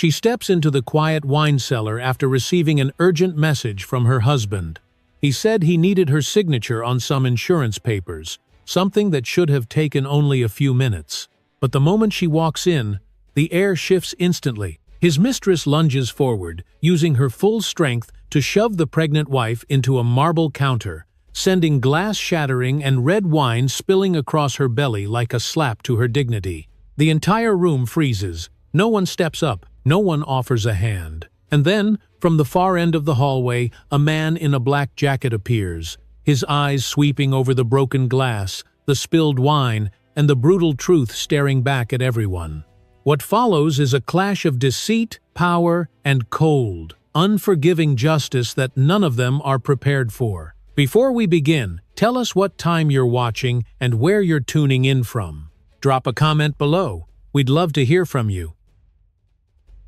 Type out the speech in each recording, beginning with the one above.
She steps into the quiet wine cellar after receiving an urgent message from her husband. He said he needed her signature on some insurance papers, something that should have taken only a few minutes. But the moment she walks in, the air shifts instantly. His mistress lunges forward, using her full strength to shove the pregnant wife into a marble counter, sending glass shattering and red wine spilling across her belly like a slap to her dignity. The entire room freezes. No one steps up, no one offers a hand. And then, from the far end of the hallway, a man in a black jacket appears, his eyes sweeping over the broken glass, the spilled wine, and the brutal truth staring back at everyone. What follows is a clash of deceit, power, and cold, unforgiving justice that none of them are prepared for. Before we begin, tell us what time you're watching and where you're tuning in from. Drop a comment below. We'd love to hear from you.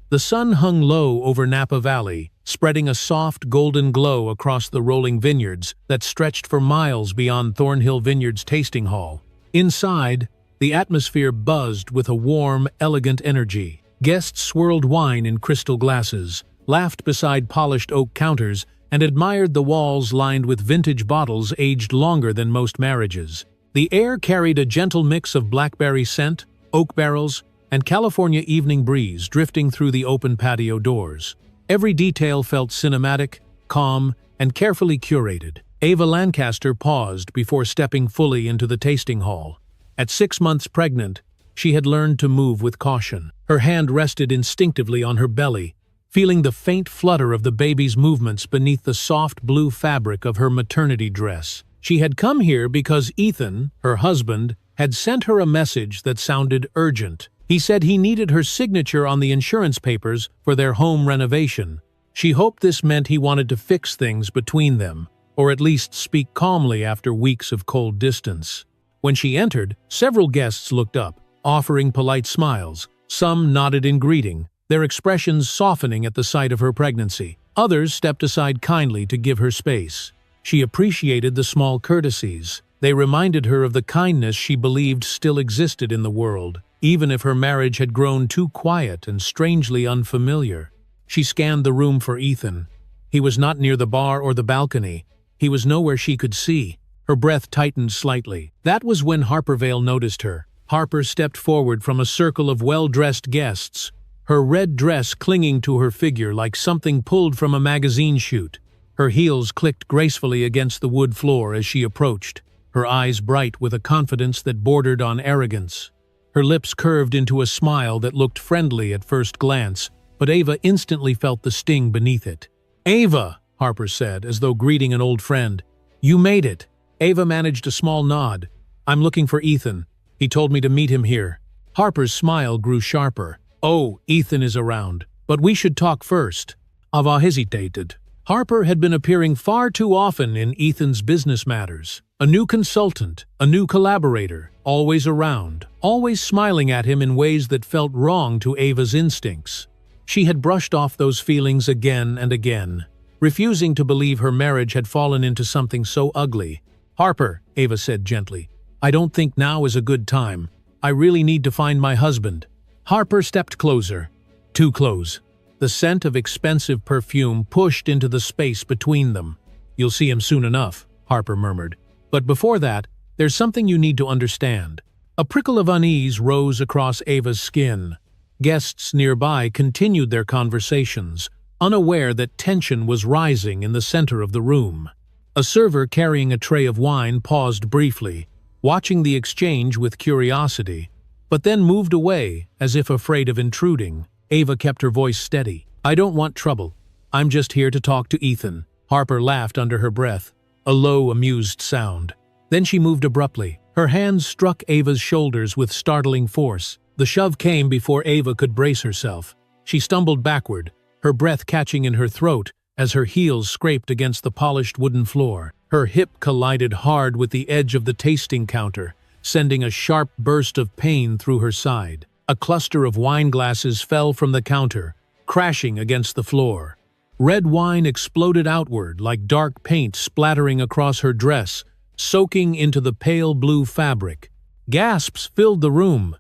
The sun hung low over Napa Valley, spreading a soft golden glow across the rolling vineyards that stretched for miles beyond Thornhill Vineyards Tasting Hall. Inside, the atmosphere buzzed with a warm, elegant energy. Guests swirled wine in crystal glasses, laughed beside polished oak counters, and admired the walls lined with vintage bottles aged longer than most marriages. The air carried a gentle mix of blackberry scent, oak barrels, and California evening breeze drifting through the open patio doors. Every detail felt cinematic, calm, and carefully curated. Ava Lancaster paused before stepping fully into the tasting hall. At 6 months pregnant, she had learned to move with caution. Her hand rested instinctively on her belly, feeling the faint flutter of the baby's movements beneath the soft blue fabric of her maternity dress. She had come here because Ethan, her husband, had sent her a message that sounded urgent. He said he needed her signature on the insurance papers for their home renovation. She hoped this meant he wanted to fix things between them, or at least speak calmly after weeks of cold distance. When she entered, several guests looked up, offering polite smiles. Some nodded in greeting, their expressions softening at the sight of her pregnancy. Others stepped aside kindly to give her space. She appreciated the small courtesies. They reminded her of the kindness she believed still existed in the world, even if her marriage had grown too quiet and strangely unfamiliar. She scanned the room for Ethan. He was not near the bar or the balcony. He was nowhere she could see. Her breath tightened slightly. That was when Harper Vale noticed her. Harper stepped forward from a circle of well-dressed guests, her red dress clinging to her figure like something pulled from a magazine shoot. Her heels clicked gracefully against the wood floor as she approached, her eyes bright with a confidence that bordered on arrogance. Her lips curved into a smile that looked friendly at first glance, but Ava instantly felt the sting beneath it. "Ava," Harper said, as though greeting an old friend. "You made it." Ava managed a small nod. "I'm looking for Ethan. He told me to meet him here." Harper's smile grew sharper. "Oh, Ethan is around. But we should talk first." Ava hesitated. Harper had been appearing far too often in Ethan's business matters. A new consultant, a new collaborator, always around, always smiling at him in ways that felt wrong to Ava's instincts. She had brushed off those feelings again and again, refusing to believe her marriage had fallen into something so ugly. "Harper," Ava said gently, "I don't think now is a good time. I really need to find my husband." Harper stepped closer. Too close. The scent of expensive perfume pushed into the space between them. "You'll see him soon enough," Harper murmured. "But before that, there's something you need to understand." A prickle of unease rose across Ava's skin. Guests nearby continued their conversations, unaware that tension was rising in the center of the room. A server carrying a tray of wine paused briefly, watching the exchange with curiosity, but then moved away as if afraid of intruding. Ava kept her voice steady. "I don't want trouble. I'm just here to talk to Ethan." Harper laughed under her breath, a low, amused sound. Then she moved abruptly. Her hands struck Ava's shoulders with startling force. The shove came before Ava could brace herself. She stumbled backward, her breath catching in her throat as her heels scraped against the polished wooden floor. Her hip collided hard with the edge of the tasting counter, sending a sharp burst of pain through her side. A cluster of wine glasses fell from the counter, crashing against the floor. Red wine exploded outward like dark paint splattering across her dress, soaking into the pale blue fabric. Gasps filled the room.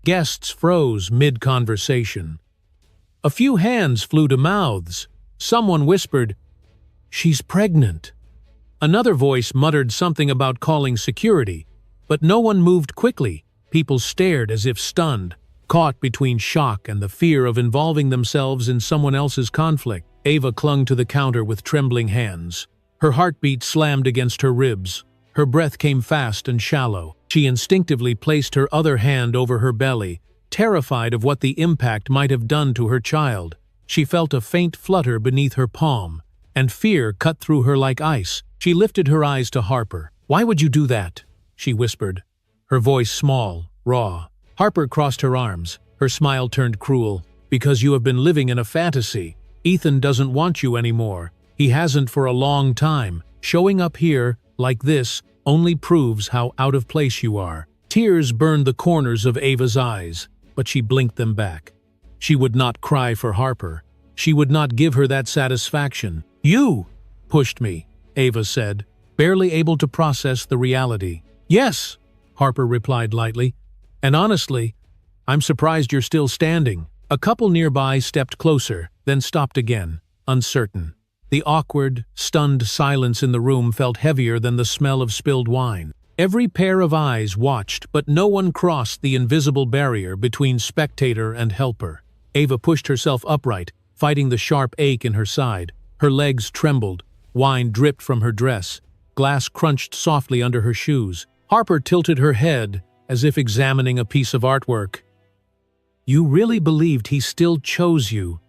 Guests froze mid-conversation. A few hands flew to mouths. Someone whispered, "She's pregnant." Another voice muttered something about calling security, but no one moved quickly. People stared as if stunned, caught between shock and the fear of involving themselves in someone else's conflict. Ava clung to the counter with trembling hands. Her heartbeat slammed against her ribs. Her breath came fast and shallow. She instinctively placed her other hand over her belly, terrified of what the impact might have done to her child. She felt a faint flutter beneath her palm, and fear cut through her like ice. She lifted her eyes to Harper. "Why would you do that?" she whispered, her voice small, raw. Harper crossed her arms. Her smile turned cruel. "Because you have been living in a fantasy. Ethan doesn't want you anymore. He hasn't for a long time. Showing up here, like this, only proves how out of place you are." Tears burned the corners of Ava's eyes, but she blinked them back. She would not cry for Harper. She would not give her that satisfaction. "You pushed me," Ava said, barely able to process the reality. "Yes," Harper replied lightly, "and honestly, I'm surprised you're still standing." A couple nearby stepped closer, then stopped again, uncertain. The awkward, stunned silence in the room felt heavier than the smell of spilled wine. Every pair of eyes watched, but no one crossed the invisible barrier between spectator and helper. Ava pushed herself upright, fighting the sharp ache in her side. Her legs trembled, wine dripped from her dress, glass crunched softly under her shoes. Harper tilted her head, as if examining a piece of artwork. "You really believed he still chose you?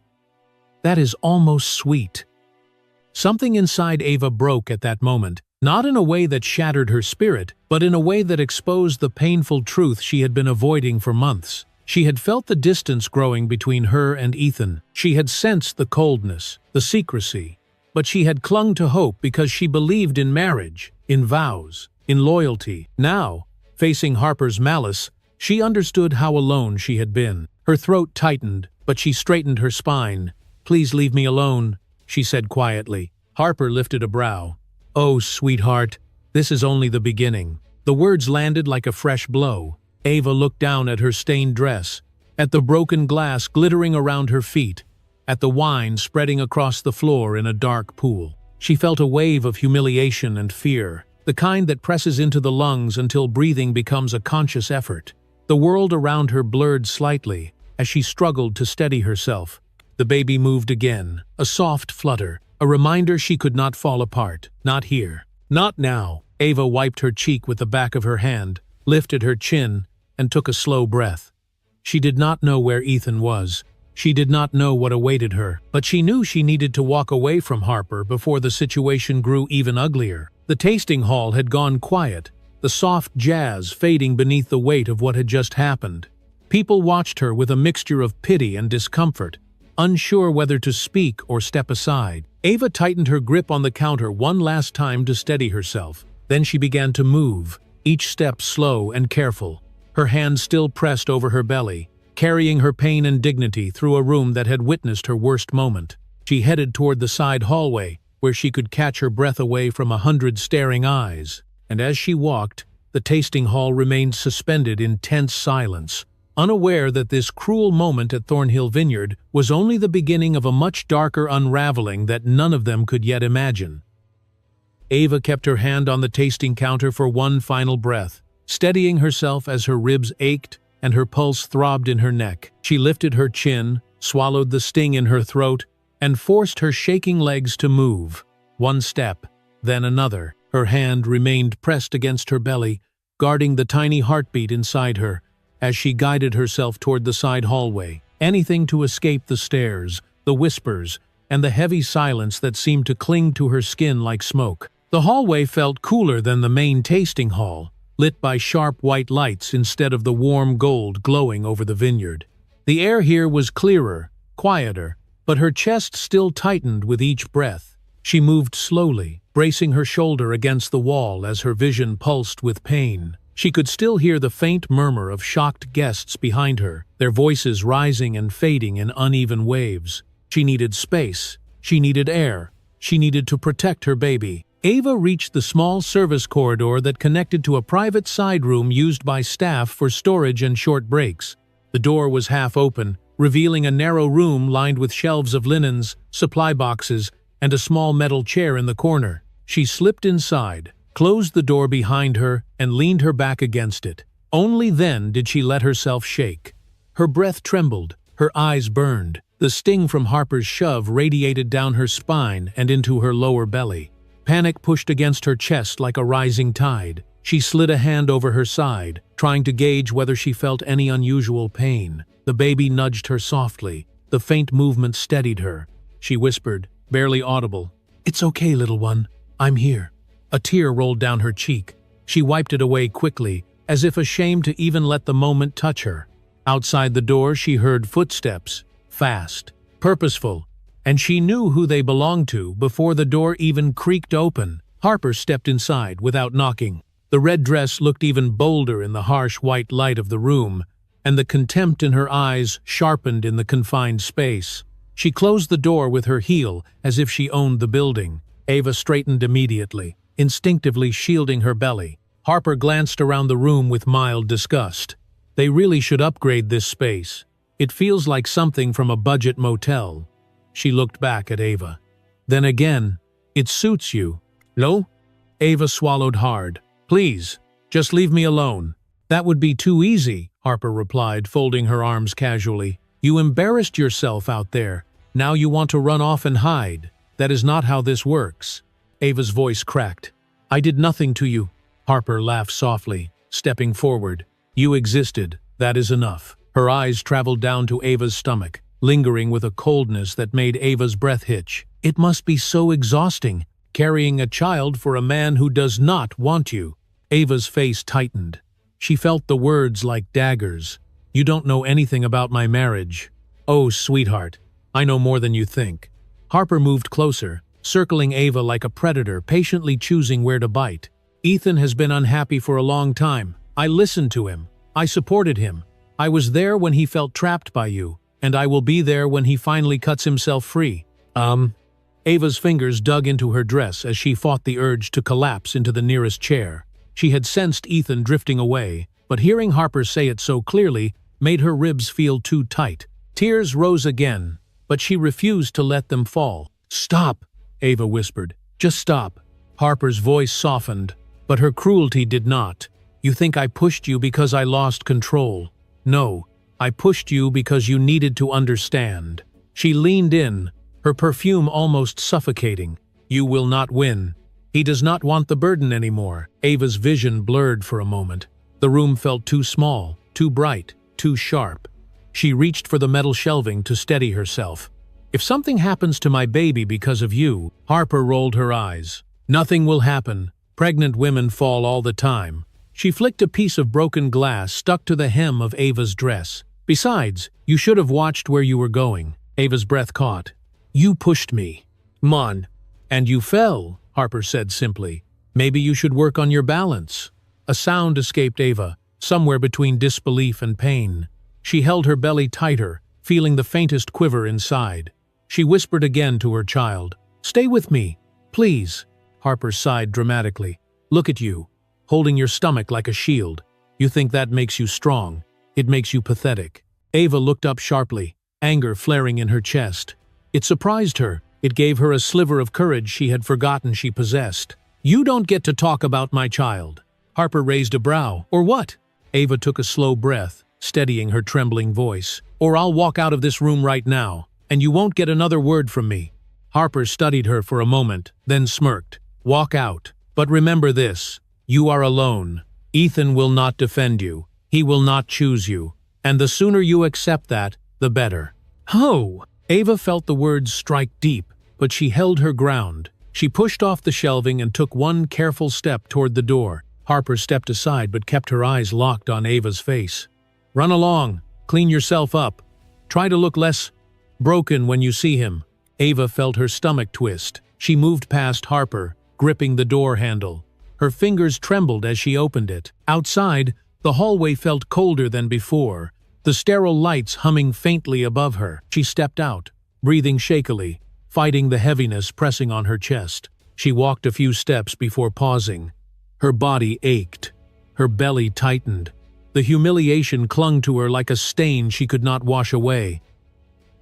That is almost sweet." Something inside Ava broke at that moment, not in a way that shattered her spirit, but in a way that exposed the painful truth she had been avoiding for months. She had felt the distance growing between her and Ethan. She had sensed the coldness, the secrecy, but she had clung to hope because she believed in marriage, in vows, in loyalty. Now, facing Harper's malice, she understood how alone she had been. Her throat tightened, but she straightened her spine. "Please leave me alone," she said quietly. Harper lifted a brow. "Oh, sweetheart, this is only the beginning." The words landed like a fresh blow. Ava looked down at her stained dress, at the broken glass glittering around her feet, at the wine spreading across the floor in a dark pool. She felt a wave of humiliation and fear, the kind that presses into the lungs until breathing becomes a conscious effort. The world around her blurred slightly as she struggled to steady herself. The baby moved again, a soft flutter, a reminder she could not fall apart. Not here. Not now. Ava wiped her cheek with the back of her hand, lifted her chin, and took a slow breath. She did not know where Ethan was. She did not know what awaited her, but she knew she needed to walk away from Harper before the situation grew even uglier. The tasting hall had gone quiet, the soft jazz fading beneath the weight of what had just happened. People watched her with a mixture of pity and discomfort, unsure whether to speak or step aside. Ava tightened her grip on the counter one last time to steady herself. Then she began to move, each step slow and careful, her hand still pressed over her belly, carrying her pain and dignity through a room that had witnessed her worst moment. She headed toward the side hallway, where she could catch her breath away from 100 staring eyes. And as she walked, the tasting hall remained suspended in tense silence, unaware that this cruel moment at Thornhill Vineyard was only the beginning of a much darker unraveling that none of them could yet imagine. Ava kept her hand on the tasting counter for one final breath, steadying herself as her ribs ached and her pulse throbbed in her neck. She lifted her chin, swallowed the sting in her throat, and forced her shaking legs to move. One step, then another. Her hand remained pressed against her belly, guarding the tiny heartbeat inside her, as she guided herself toward the side hallway. Anything to escape the stares, the whispers, and the heavy silence that seemed to cling to her skin like smoke. The hallway felt cooler than the main tasting hall, lit by sharp white lights instead of the warm gold glowing over the vineyard. The air here was clearer, quieter, but her chest still tightened with each breath. She moved slowly, bracing her shoulder against the wall as her vision pulsed with pain. She could still hear the faint murmur of shocked guests behind her, their voices rising and fading in uneven waves. She needed space. She needed air. She needed to protect her baby. Ava reached the small service corridor that connected to a private side room used by staff for storage and short breaks. The door was half open, revealing a narrow room lined with shelves of linens, supply boxes, and a small metal chair in the corner. She slipped inside, closed the door behind her, and leaned her back against it. Only then did she let herself shake. Her breath trembled, her eyes burned. The sting from Harper's shove radiated down her spine and into her lower belly. Panic pushed against her chest like a rising tide. She slid a hand over her side, trying to gauge whether she felt any unusual pain. The baby nudged her softly. The faint movement steadied her. She whispered, barely audible, "It's okay, little one. I'm here." A tear rolled down her cheek. She wiped it away quickly, as if ashamed to even let the moment touch her. Outside the door, she heard footsteps, fast, purposeful, and she knew who they belonged to before the door even creaked open. Harper stepped inside without knocking. The red dress looked even bolder in the harsh white light of the room, and the contempt in her eyes sharpened in the confined space. She closed the door with her heel as if she owned the building. Ava straightened immediately, instinctively shielding her belly. Harper glanced around the room with mild disgust. They really should upgrade this space. It feels like something from a budget motel. She looked back at Ava. Then again, it suits you. No? Ava swallowed hard. Please, just leave me alone. That would be too easy, Harper replied, folding her arms casually. You embarrassed yourself out there. Now you want to run off and hide. That is not how this works. Ava's voice cracked. I did nothing to you. Harper laughed softly, stepping forward. You existed. That is enough. Her eyes traveled down to Ava's stomach, lingering with a coldness that made Ava's breath hitch. It must be so exhausting, carrying a child for a man who does not want you. Ava's face tightened. She felt the words like daggers. You don't know anything about my marriage. Oh, sweetheart, I know more than you think. Harper moved closer, circling Ava like a predator, patiently choosing where to bite. Ethan has been unhappy for a long time. I listened to him. I supported him. I was there when he felt trapped by you, and I will be there when he finally cuts himself free. Ava's fingers dug into her dress as she fought the urge to collapse into the nearest chair. She had sensed Ethan drifting away, but hearing Harper say it so clearly made her ribs feel too tight. Tears rose again, but she refused to let them fall. Stop, Ava whispered. Just stop. Harper's voice softened, but her cruelty did not. You think I pushed you because I lost control. No, I pushed you because you needed to understand. She leaned in, her perfume almost suffocating. You will not win. He does not want the burden anymore. Ava's vision blurred for a moment. The room felt too small, too bright, too sharp. She reached for the metal shelving to steady herself. If something happens to my baby because of you, Harper rolled her eyes. Nothing will happen. Pregnant women fall all the time. She flicked a piece of broken glass stuck to the hem of Ava's dress. Besides, you should have watched where you were going. Ava's breath caught. You pushed me. Mon. And you fell, Harper said simply. Maybe you should work on your balance. A sound escaped Ava, somewhere between disbelief and pain. She held her belly tighter, feeling the faintest quiver inside. She whispered again to her child. Stay with me, please. Harper sighed dramatically. Look at you, holding your stomach like a shield. You think that makes you strong. It makes you pathetic. Ava looked up sharply, anger flaring in her chest. It surprised her. It gave her a sliver of courage she had forgotten she possessed. You don't get to talk about my child. Harper raised a brow. Or what? Ava took a slow breath, steadying her trembling voice. Or I'll walk out of this room right now, and you won't get another word from me. Harper studied her for a moment, then smirked. Walk out. But remember this. You are alone. Ethan will not defend you. He will not choose you. And the sooner you accept that, the better. Oh! Ava felt the words strike deep, but she held her ground. She pushed off the shelving and took one careful step toward the door. Harper stepped aside but kept her eyes locked on Ava's face. Run along. Clean yourself up. Try to look less broken when you see him. Ava felt her stomach twist. She moved past Harper, gripping the door handle. Her fingers trembled as she opened it. Outside, the hallway felt colder than before, the sterile lights humming faintly above her. She stepped out, breathing shakily, fighting the heaviness pressing on her chest. She walked a few steps before pausing. Her body ached. Her belly tightened. The humiliation clung to her like a stain she could not wash away.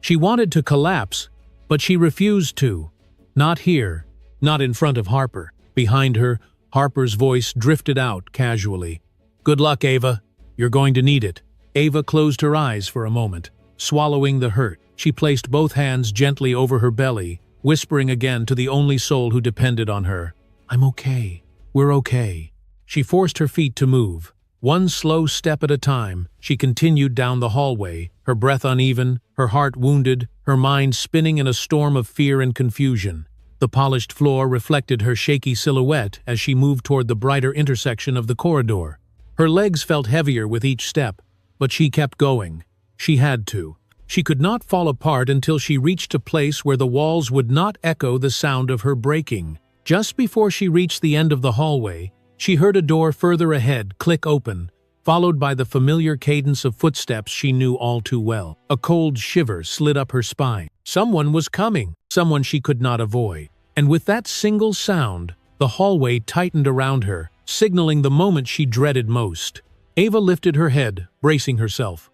She wanted to collapse, but she refused to. Not here, not in front of Harper. Behind her, Harper's voice drifted out casually. "Good luck, Ava. You're going to need it." Ava closed her eyes for a moment, swallowing the hurt. She placed both hands gently over her belly, whispering again to the only soul who depended on her. "I'm okay. We're okay." She forced her feet to move. One slow step at a time, she continued down the hallway, her breath uneven, her heart wounded, her mind spinning in a storm of fear and confusion. The polished floor reflected her shaky silhouette as she moved toward the brighter intersection of the corridor. Her legs felt heavier with each step, but she kept going. She had to. She could not fall apart until she reached a place where the walls would not echo the sound of her breaking. Just before she reached the end of the hallway, she heard a door further ahead click open, followed by the familiar cadence of footsteps she knew all too well. A cold shiver slid up her spine. Someone was coming, someone she could not avoid. And with that single sound, the hallway tightened around her, signaling the moment she dreaded most. Ava lifted her head, bracing herself.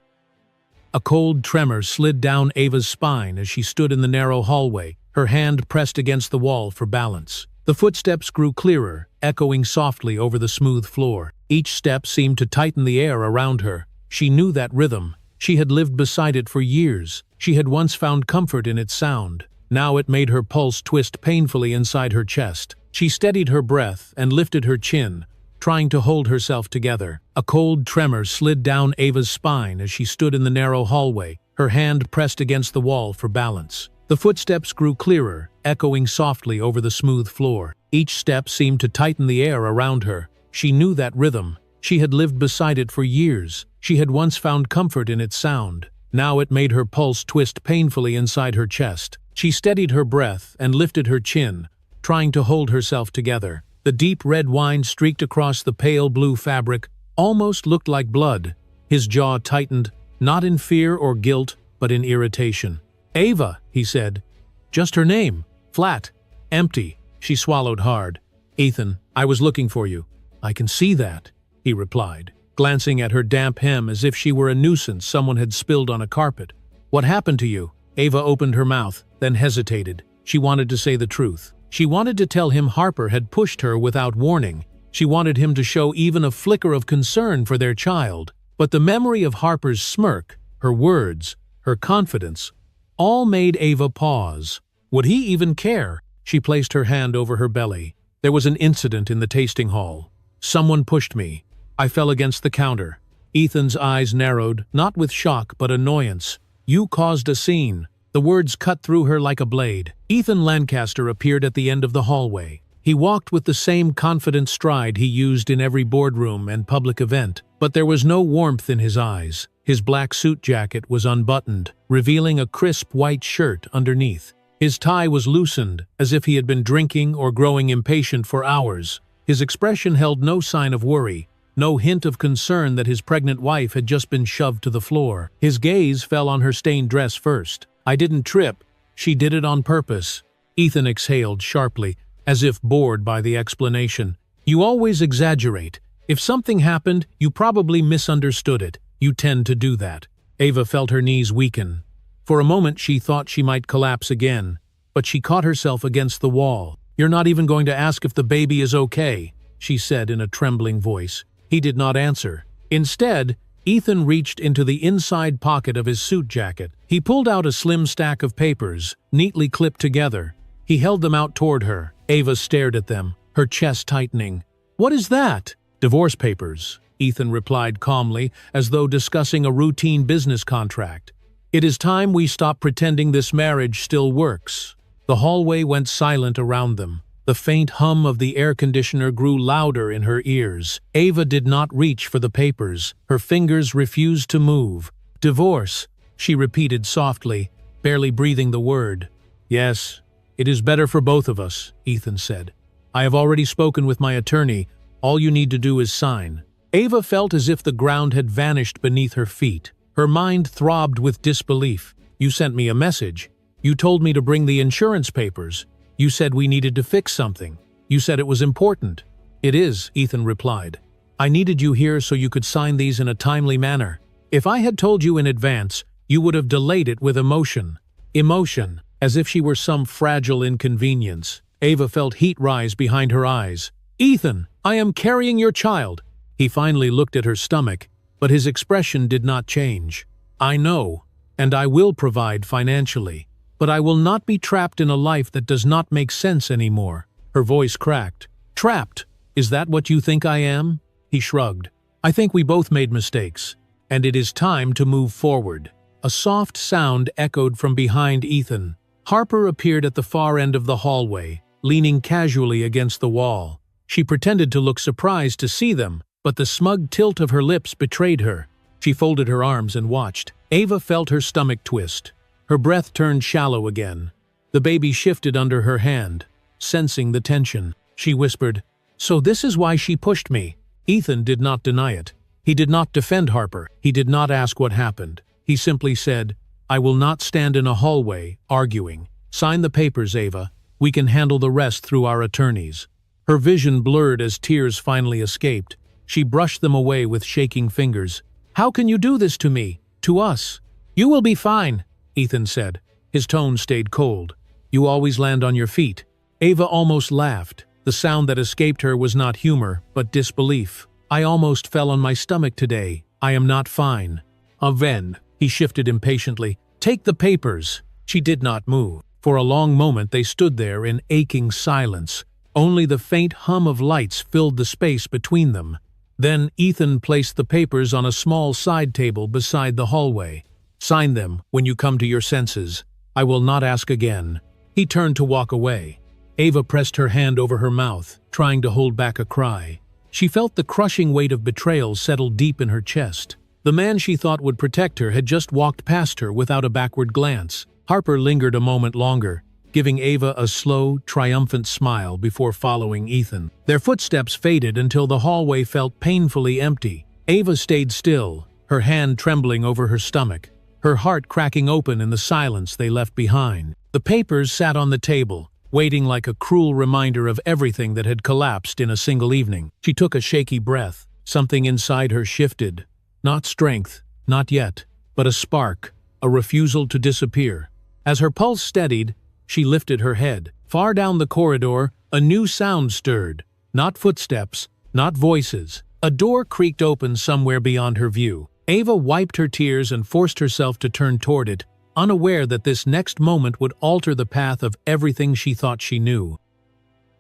A cold tremor slid down Ava's spine as she stood in the narrow hallway, her hand pressed against the wall for balance. The footsteps grew clearer, echoing softly over the smooth floor. Each step seemed to tighten the air around her. She knew that rhythm. She had lived beside it for years. She had once found comfort in its sound. Now it made her pulse twist painfully inside her chest. She steadied her breath and lifted her chin, trying to hold herself together. A cold tremor slid down Ava's spine as she stood in the narrow hallway, her hand pressed against the wall for balance. The footsteps grew clearer, echoing softly over the smooth floor. Each step seemed to tighten the air around her. She knew that rhythm. She had lived beside it for years. She had once found comfort in its sound. Now it made her pulse twist painfully inside her chest. She steadied her breath and lifted her chin, trying to hold herself together. The deep red wine streaked across the pale blue fabric, almost looked like blood. His jaw tightened, not in fear or guilt, but in irritation. "Ava," he said. Just her name. Flat. Empty. She swallowed hard. "Ethan, I was looking for you." "I can see that," he replied, glancing at her damp hem as if she were a nuisance someone had spilled on a carpet. "What happened to you?" Ava opened her mouth, then hesitated. She wanted to say the truth. She wanted to tell him Harper had pushed her without warning. She wanted him to show even a flicker of concern for their child. But the memory of Harper's smirk, her words, her confidence, all made Ava pause. Would he even care? She placed her hand over her belly. "There was an incident in the tasting hall. Someone pushed me. I fell against the counter." Ethan's eyes narrowed, not with shock but annoyance. "You caused a scene." The words cut through her like a blade. Ethan Lancaster appeared at the end of the hallway. He walked with the same confident stride he used in every boardroom and public event, but there was no warmth in his eyes. His black suit jacket was unbuttoned, revealing a crisp white shirt underneath. His tie was loosened, as if he had been drinking or growing impatient for hours. His expression held no sign of worry, no hint of concern that his pregnant wife had just been shoved to the floor. His gaze fell on her stained dress first. "I didn't trip. She did it on purpose." Ethan exhaled sharply, as if bored by the explanation. "You always exaggerate. If something happened, you probably misunderstood it. You tend to do that." Ava felt her knees weaken. For a moment she thought she might collapse again, but she caught herself against the wall. "You're not even going to ask if the baby is okay," she said in a trembling voice. He did not answer. Instead, Ethan reached into the inside pocket of his suit jacket. He pulled out a slim stack of papers, neatly clipped together. He held them out toward her. Ava stared at them, her chest tightening. "What is that?" "Divorce papers," Ethan replied calmly, as though discussing a routine business contract. "It is time we stop pretending this marriage still works." The hallway went silent around them. The faint hum of the air conditioner grew louder in her ears. Ava did not reach for the papers. Her fingers refused to move. "Divorce," she repeated softly, barely breathing the word. "Yes, it is better for both of us," Ethan said. "I have already spoken with my attorney. All you need to do is sign." Ava felt as if the ground had vanished beneath her feet. Her mind throbbed with disbelief. "You sent me a message. You told me to bring the insurance papers. You said we needed to fix something. You said it was important." "It is," Ethan replied. "I needed you here so you could sign these in a timely manner. If I had told you in advance, you would have delayed it with emotion." Emotion, as if she were some fragile inconvenience. Ava felt heat rise behind her eyes. "Ethan, I am carrying your child." He finally looked at her stomach, but his expression did not change. "I know, and I will provide financially, but I will not be trapped in a life that does not make sense anymore." Her voice cracked. "Trapped? Is that what you think I am?" He shrugged. "I think we both made mistakes, and it is time to move forward." A soft sound echoed from behind Ethan. Harper appeared at the far end of the hallway, leaning casually against the wall. She pretended to look surprised to see them, but the smug tilt of her lips betrayed her. She folded her arms and watched. Ava felt her stomach twist. Her breath turned shallow again. The baby shifted under her hand. Sensing the tension, she whispered, "So this is why she pushed me." Ethan did not deny it. He did not defend Harper. He did not ask what happened. He simply said, "I will not stand in a hallway, arguing. Sign the papers, Ava. We can handle the rest through our attorneys." Her vision blurred as tears finally escaped. She brushed them away with shaking fingers. "How can you do this to me? To us?" "You will be fine," Ethan said. His tone stayed cold. "You always land on your feet." Ava almost laughed. The sound that escaped her was not humor, but disbelief. "I almost fell on my stomach today. I am not fine." "Aven," he shifted impatiently. "Take the papers." She did not move. For a long moment they stood there in aching silence. Only the faint hum of lights filled the space between them. Then Ethan placed the papers on a small side table beside the hallway. "Sign them when you come to your senses. I will not ask again." He turned to walk away. Ava pressed her hand over her mouth, trying to hold back a cry. She felt the crushing weight of betrayal settle deep in her chest. The man she thought would protect her had just walked past her without a backward glance. Harper lingered a moment longer, giving Ava a slow, triumphant smile before following Ethan. Their footsteps faded until the hallway felt painfully empty. Ava stayed still, her hand trembling over her stomach, her heart cracking open in the silence they left behind. The papers sat on the table, waiting like a cruel reminder of everything that had collapsed in a single evening. She took a shaky breath. Something inside her shifted. Not strength, not yet, but a spark, a refusal to disappear. As her pulse steadied, she lifted her head. Far down the corridor, a new sound stirred. Not footsteps, not voices. A door creaked open somewhere beyond her view. Ava wiped her tears and forced herself to turn toward it, unaware that this next moment would alter the path of everything she thought she knew.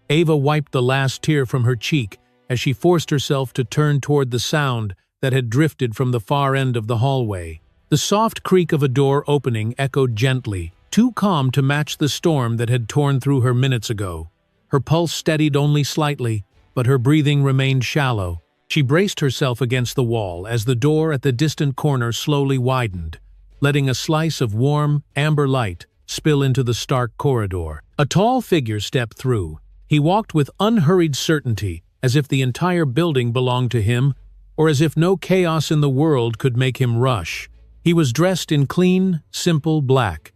Ava wiped the last tear from her cheek as she forced herself to turn toward the sound that had drifted from the far end of the hallway. The soft creak of a door opening echoed gently, too calm to match the storm that had torn through her minutes ago. Her pulse steadied only slightly, but her breathing remained shallow. She braced herself against the wall as the door at the distant corner slowly widened, letting a slice of warm, amber light spill into the stark corridor. A tall figure stepped through. He walked with unhurried certainty, as if the entire building belonged to him, or as if no chaos in the world could make him rush. He was dressed in clean, simple black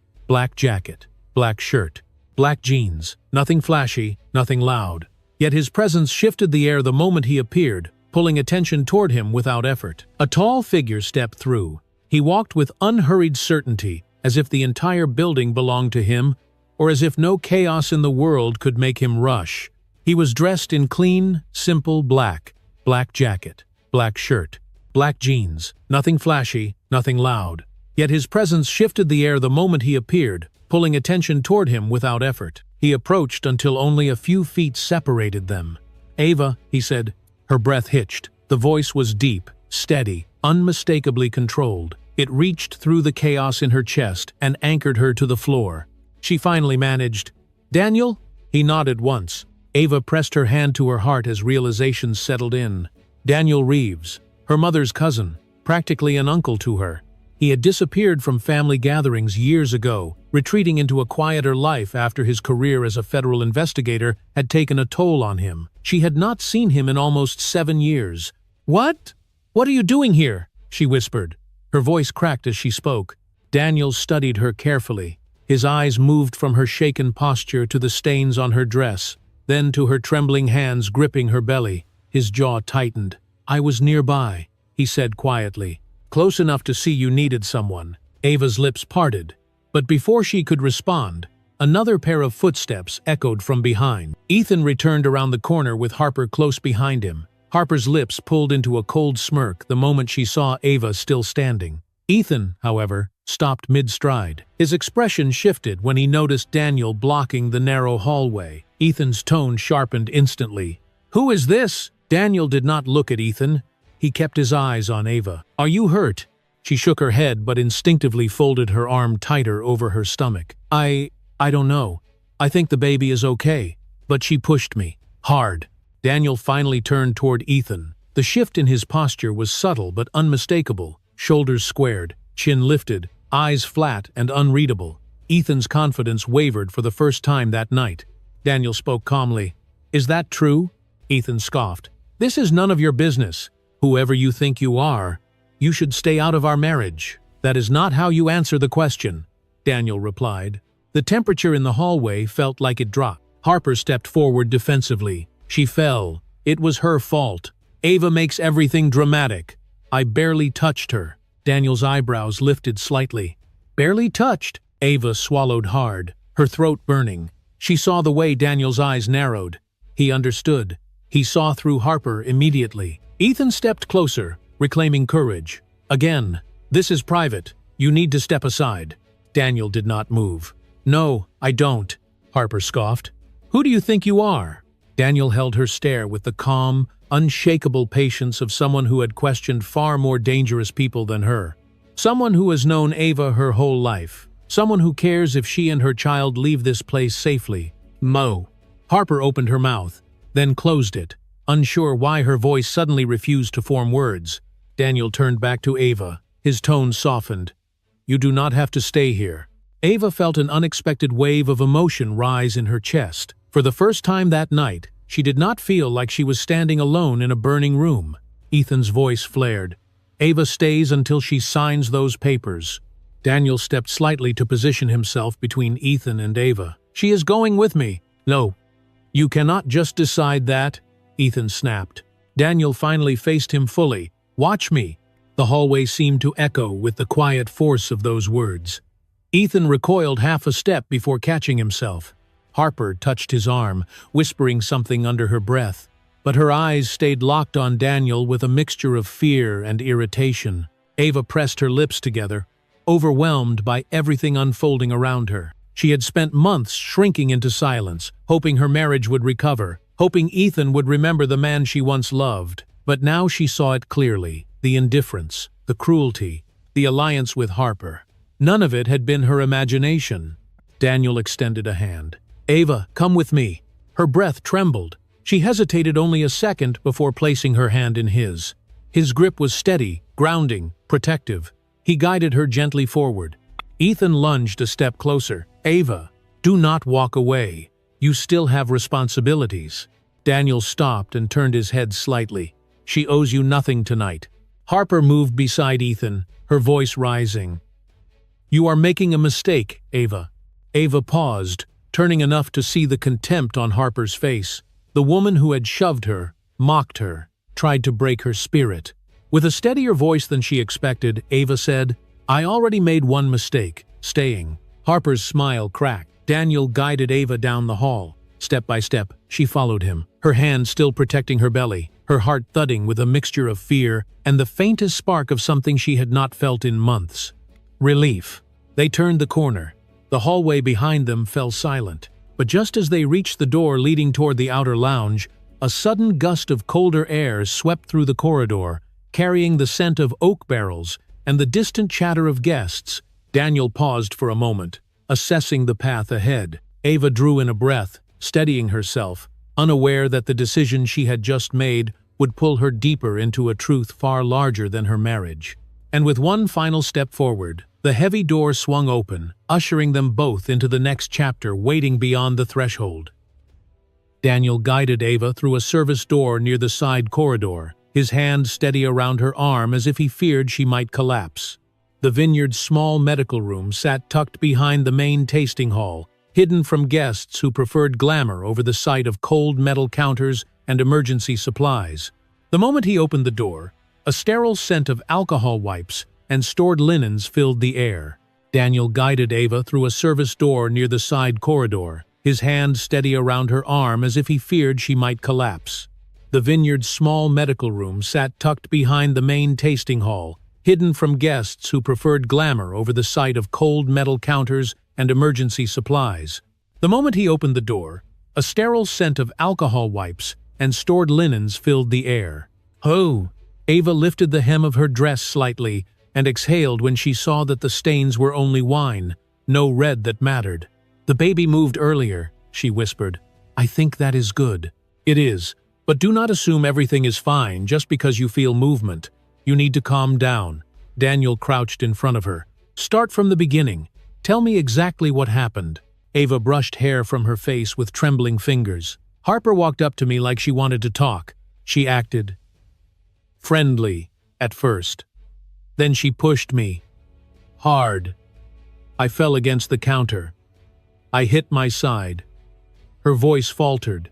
jacket, black shirt, black jeans, nothing flashy, nothing loud. Yet his presence shifted the air the moment he appeared, pulling attention toward him without effort. A tall figure stepped through. He walked with unhurried certainty, as if the entire building belonged to him, or as if no chaos in the world could make him rush. He was dressed in clean, simple black jacket, black shirt, black jeans, nothing flashy, nothing loud. Yet his presence shifted the air the moment he appeared, pulling attention toward him without effort. He approached until only a few feet separated them. "Ava," he said. Her breath hitched. The voice was deep, steady, unmistakably controlled. It reached through the chaos in her chest and anchored her to the floor. She finally managed, "Daniel?" He nodded once. Ava pressed her hand to her heart as realization settled in. Daniel Reeves, her mother's cousin, practically an uncle to her. He had disappeared from family gatherings years ago, retreating into a quieter life after his career as a federal investigator had taken a toll on him. She had not seen him in almost 7 years. "What? What are you doing here?" she whispered. Her voice cracked as she spoke. Daniel studied her carefully. His eyes moved from her shaken posture to the stains on her dress, then to her trembling hands gripping her belly. His jaw tightened. "I was nearby," he said quietly. "Close enough to see you needed someone." Ava's lips parted, But before she could respond, another pair of footsteps echoed from behind. Ethan returned around the corner with Harper close behind him. Harper's lips pulled into a cold smirk the moment she saw Ava still standing. Ethan, however, stopped mid-stride. His expression shifted when he noticed Daniel blocking the narrow hallway. Ethan's tone sharpened instantly. "Who is this?" Daniel did not look at Ethan. He kept his eyes on Ava. "Are you hurt?" She shook her head but instinctively folded her arm tighter over her stomach. I don't know. I think the baby is okay. But she pushed me. Hard." Daniel finally turned toward Ethan. The shift in his posture was subtle but unmistakable. Shoulders squared, chin lifted, eyes flat and unreadable. Ethan's confidence wavered for the first time that night. Daniel spoke calmly. "Is that true?" Ethan scoffed. "This is none of your business. Whoever you think you are, you should stay out of our marriage." "That is not how you answer the question," Daniel replied. The temperature in the hallway felt like it dropped. Harper stepped forward defensively. She fell. It was her fault. "Ava makes everything dramatic. I barely touched her." Daniel's eyebrows lifted slightly. "Barely touched?" Ava swallowed hard, her throat burning. She saw the way Daniel's eyes narrowed. He understood. He saw through Harper immediately. Ethan stepped closer, reclaiming courage. "Again, this is private. You need to step aside." Daniel did not move. "No, I don't," Harper scoffed. "Who do you think you are?" Daniel held her stare with the calm, unshakable patience of someone who had questioned far more dangerous people than her. Someone who has known Ava her whole life. Someone who cares if she and her child leave this place safely. "Mo." Harper opened her mouth, then closed it, unsure why her voice suddenly refused to form words. Daniel turned back to Ava. His tone softened. "You do not have to stay here." Ava felt an unexpected wave of emotion rise in her chest. For the first time that night, she did not feel like she was standing alone in a burning room. Ethan's voice flared. "Ava stays until she signs those papers." Daniel stepped slightly to position himself between Ethan and Ava. "She is going with me." "No. You cannot just decide that," Ethan snapped. Daniel finally faced him fully. "Watch me." The hallway seemed to echo with the quiet force of those words. Ethan recoiled half a step before catching himself. Harper touched his arm, whispering something under her breath, but her eyes stayed locked on Daniel with a mixture of fear and irritation. Ava pressed her lips together, overwhelmed by everything unfolding around her. She had spent months shrinking into silence, hoping her marriage would recover, hoping Ethan would remember the man she once loved. But now she saw it clearly, the indifference, the cruelty, the alliance with Harper. None of it had been her imagination. Daniel extended a hand. "Ava, come with me." Her breath trembled. She hesitated only a second before placing her hand in his. His grip was steady, grounding, protective. He guided her gently forward. Ethan lunged a step closer. "Ava, do not walk away. You still have responsibilities." Daniel stopped and turned his head slightly. "She owes you nothing tonight." Harper moved beside Ethan, her voice rising. "You are making a mistake, Ava." Ava paused, turning enough to see the contempt on Harper's face. The woman who had shoved her, mocked her, tried to break her spirit. With a steadier voice than she expected, Ava said, "I already made one mistake, staying." Harper's smile cracked. Daniel guided Ava down the hall. Step by step, she followed him, her hand still protecting her belly, her heart thudding with a mixture of fear and the faintest spark of something she had not felt in months. Relief. They turned the corner. The hallway behind them fell silent. But just as they reached the door leading toward the outer lounge, a sudden gust of colder air swept through the corridor, carrying the scent of oak barrels and the distant chatter of guests. Daniel paused for a moment, assessing the path ahead. Ava drew in a breath, steadying herself, unaware that the decision she had just made would pull her deeper into a truth far larger than her marriage. And with one final step forward, the heavy door swung open, ushering them both into the next chapter waiting beyond the threshold. Daniel guided Ava through a service door near the side corridor, his hand steady around her arm as if he feared she might collapse. The vineyard's small medical room sat tucked behind the main tasting hall, hidden from guests who preferred glamour over the sight of cold metal counters and emergency supplies. The moment he opened the door, a sterile scent of alcohol wipes and stored linens filled the air. Daniel guided Ava through a service door near the side corridor, his hand steady around her arm as if he feared she might collapse. The vineyard's small medical room sat tucked behind the main tasting hall, hidden from guests who preferred glamour over the sight of cold metal counters and emergency supplies. The moment he opened the door, a sterile scent of alcohol wipes and stored linens filled the air. "Oh!" Ava lifted the hem of her dress slightly and exhaled when she saw that the stains were only wine, no red that mattered. "The baby moved earlier," she whispered. "I think that is good." "It is, but do not assume everything is fine just because you feel movement. You need to calm down." Daniel crouched in front of her. "Start from the beginning. Tell me exactly what happened." Ava brushed hair from her face with trembling fingers. "Harper walked up to me like she wanted to talk. She acted friendly at first. Then she pushed me hard. I fell against the counter. I hit my side." Her voice faltered.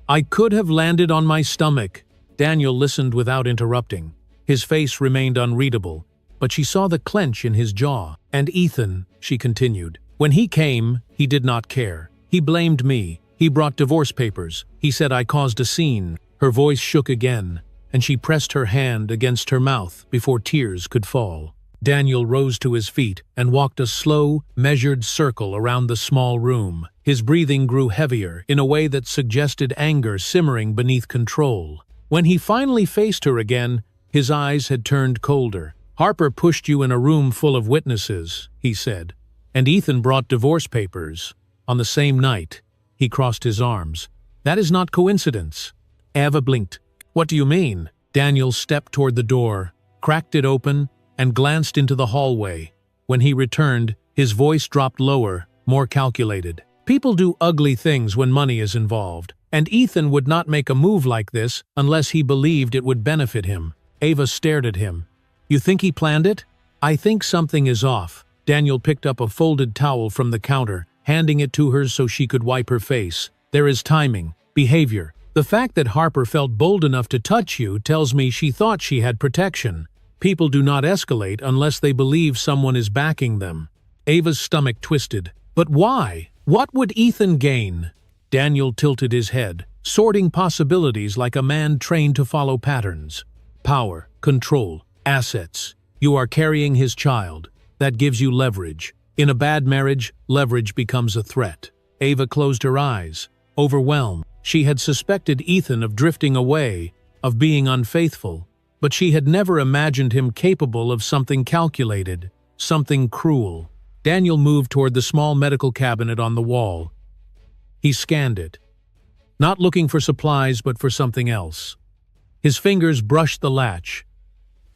"I could have landed on my stomach." Daniel listened without interrupting. His face remained unreadable, but she saw the clench in his jaw. "And Ethan," she continued. "When he came, he did not care. He blamed me. He brought divorce papers. He said I caused a scene." Her voice shook again, and she pressed her hand against her mouth before tears could fall. Daniel rose to his feet and walked a slow, measured circle around the small room. His breathing grew heavier in a way that suggested anger simmering beneath control. When he finally faced her again, his eyes had turned colder. "Harper pushed you in a room full of witnesses," he said. "And Ethan brought divorce papers. On the same night." He crossed his arms. "That is not coincidence." Ava blinked. "What do you mean?" Daniel stepped toward the door, cracked it open, and glanced into the hallway. When he returned, his voice dropped lower, more calculated. "People do ugly things when money is involved, and Ethan would not make a move like this unless he believed it would benefit him." Ava stared at him. "You think he planned it?" "I think something is off." Daniel picked up a folded towel from the counter, handing it to her so she could wipe her face. "There is timing, behavior. The fact that Harper felt bold enough to touch you tells me she thought she had protection. People do not escalate unless they believe someone is backing them." Ava's stomach twisted. "But why? What would Ethan gain?" Daniel tilted his head, sorting possibilities like a man trained to follow patterns. "Power, control, assets. You are carrying his child. That gives you leverage. In a bad marriage, leverage becomes a threat." Ava closed her eyes, overwhelmed. She had suspected Ethan of drifting away, of being unfaithful, but she had never imagined him capable of something calculated, something cruel. Daniel moved toward the small medical cabinet on the wall. He scanned it, not looking for supplies but for something else. His fingers brushed the latch,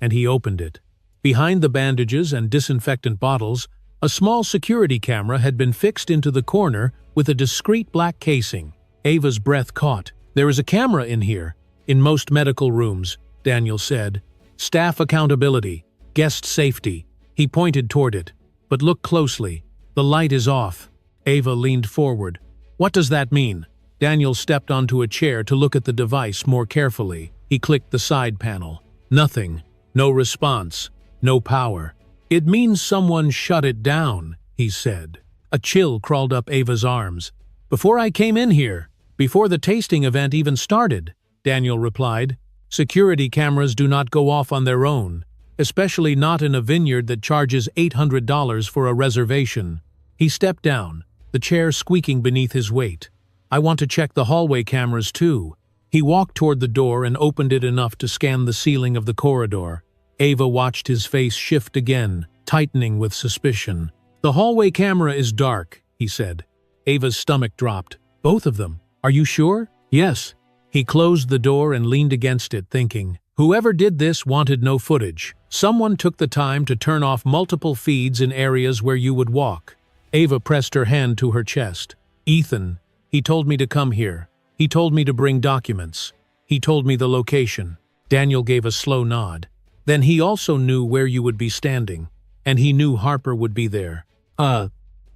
and he opened it. Behind the bandages and disinfectant bottles, a small security camera had been fixed into the corner with a discreet black casing. Ava's breath caught. "There is a camera in here. In most medical rooms," Daniel said. "Staff accountability, guest safety." He pointed toward it. "But look closely. The light is off." Ava leaned forward. "What does that mean?" Daniel stepped onto a chair to look at the device more carefully. He clicked the side panel. "Nothing. No response. No power." "It means someone shut it down," he said. A chill crawled up Ava's arms. "Before I came in here, before the tasting event even started," Daniel replied. "Security cameras do not go off on their own, especially not in a vineyard that charges $800 for a reservation." He stepped down, the chair squeaking beneath his weight. "I want to check the hallway cameras too." He walked toward the door and opened it enough to scan the ceiling of the corridor. Ava watched his face shift again, tightening with suspicion. "The hallway camera is dark," he said. Ava's stomach dropped. "Both of them? Are you sure?" "Yes." He closed the door and leaned against it, thinking, whoever did this wanted no footage. Someone took the time to turn off multiple feeds in areas where you would walk. Ava pressed her hand to her chest. "Ethan, he told me to come here. He told me to bring documents. He told me the location." Daniel gave a slow nod. "Then he also knew where you would be standing, and he knew Harper would be there."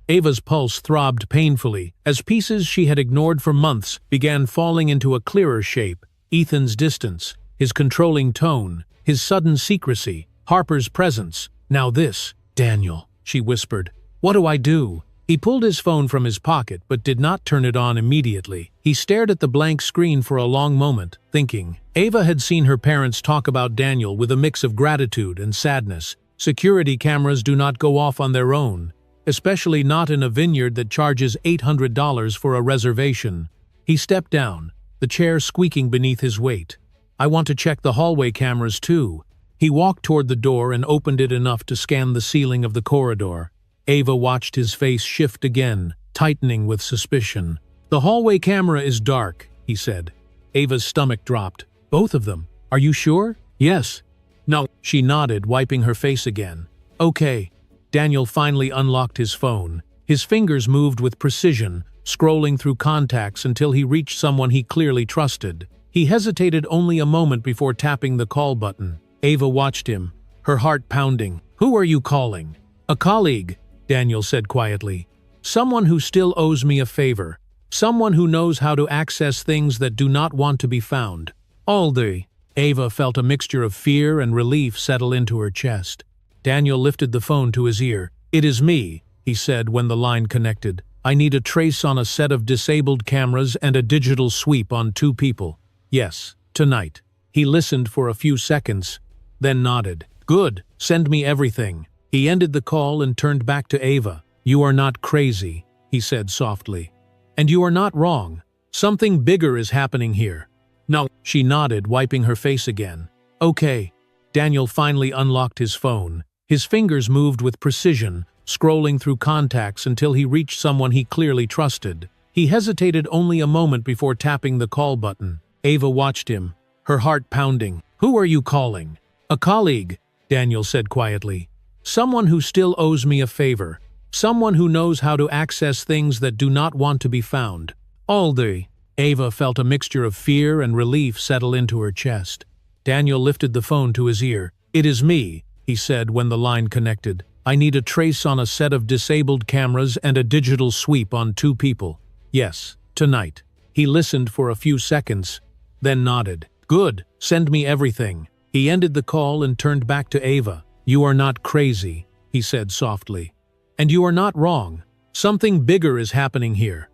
Ava's pulse throbbed painfully as pieces she had ignored for months began falling into a clearer shape. Ethan's distance, his controlling tone, his sudden secrecy, Harper's presence. Now this. "Daniel," she whispered. What do I do? He pulled his phone from his pocket but did not turn it on immediately. He stared at the blank screen for a long moment, thinking. Ava had seen her parents talk about Daniel with a mix of gratitude and sadness. Security cameras do not go off on their own, especially not in a vineyard that charges $800 for a reservation. He stepped down, the chair squeaking beneath his weight. I want to check the hallway cameras too. He walked toward the door and opened it enough to scan the ceiling of the corridor. Ava watched his face shift again, tightening with suspicion. The hallway camera is dark, he said. Ava's stomach dropped. Both of them. Are you sure? Yes. No. She nodded, wiping her face again. Okay. Daniel finally unlocked his phone. His fingers moved with precision, scrolling through contacts until he reached someone he clearly trusted. He hesitated only a moment before tapping the call button. Ava watched him, her heart pounding. Who are you calling? A colleague, Daniel said quietly. Someone who still owes me a favor. Someone who knows how to access things that do not want to be found. Aldi. Ava felt a mixture of fear and relief settle into her chest. Daniel lifted the phone to his ear. It is me, he said when the line connected. I need a trace on a set of disabled cameras and a digital sweep on 2 people. Yes, tonight. He listened for a few seconds, then nodded. Good, send me everything. He ended the call and turned back to Ava. You are not crazy, he said softly. And you are not wrong. Something bigger is happening here. No, she nodded, wiping her face again. Okay. Daniel finally unlocked his phone. His fingers moved with precision, scrolling through contacts until he reached someone he clearly trusted. He hesitated only a moment before tapping the call button. Ava watched him, her heart pounding. Who are you calling? A colleague, Daniel said quietly. Someone who still owes me a favor. Someone who knows how to access things that do not want to be found. Aldi. Ava felt a mixture of fear and relief settle into her chest. Daniel lifted the phone to his ear. It is me, he said when the line connected. I need a trace on a set of disabled cameras and a digital sweep on 2 people. Yes, tonight. He listened for a few seconds, then nodded. Good, send me everything. He ended the call and turned back to Ava. You are not crazy, he said softly. And you are not wrong. Something bigger is happening here.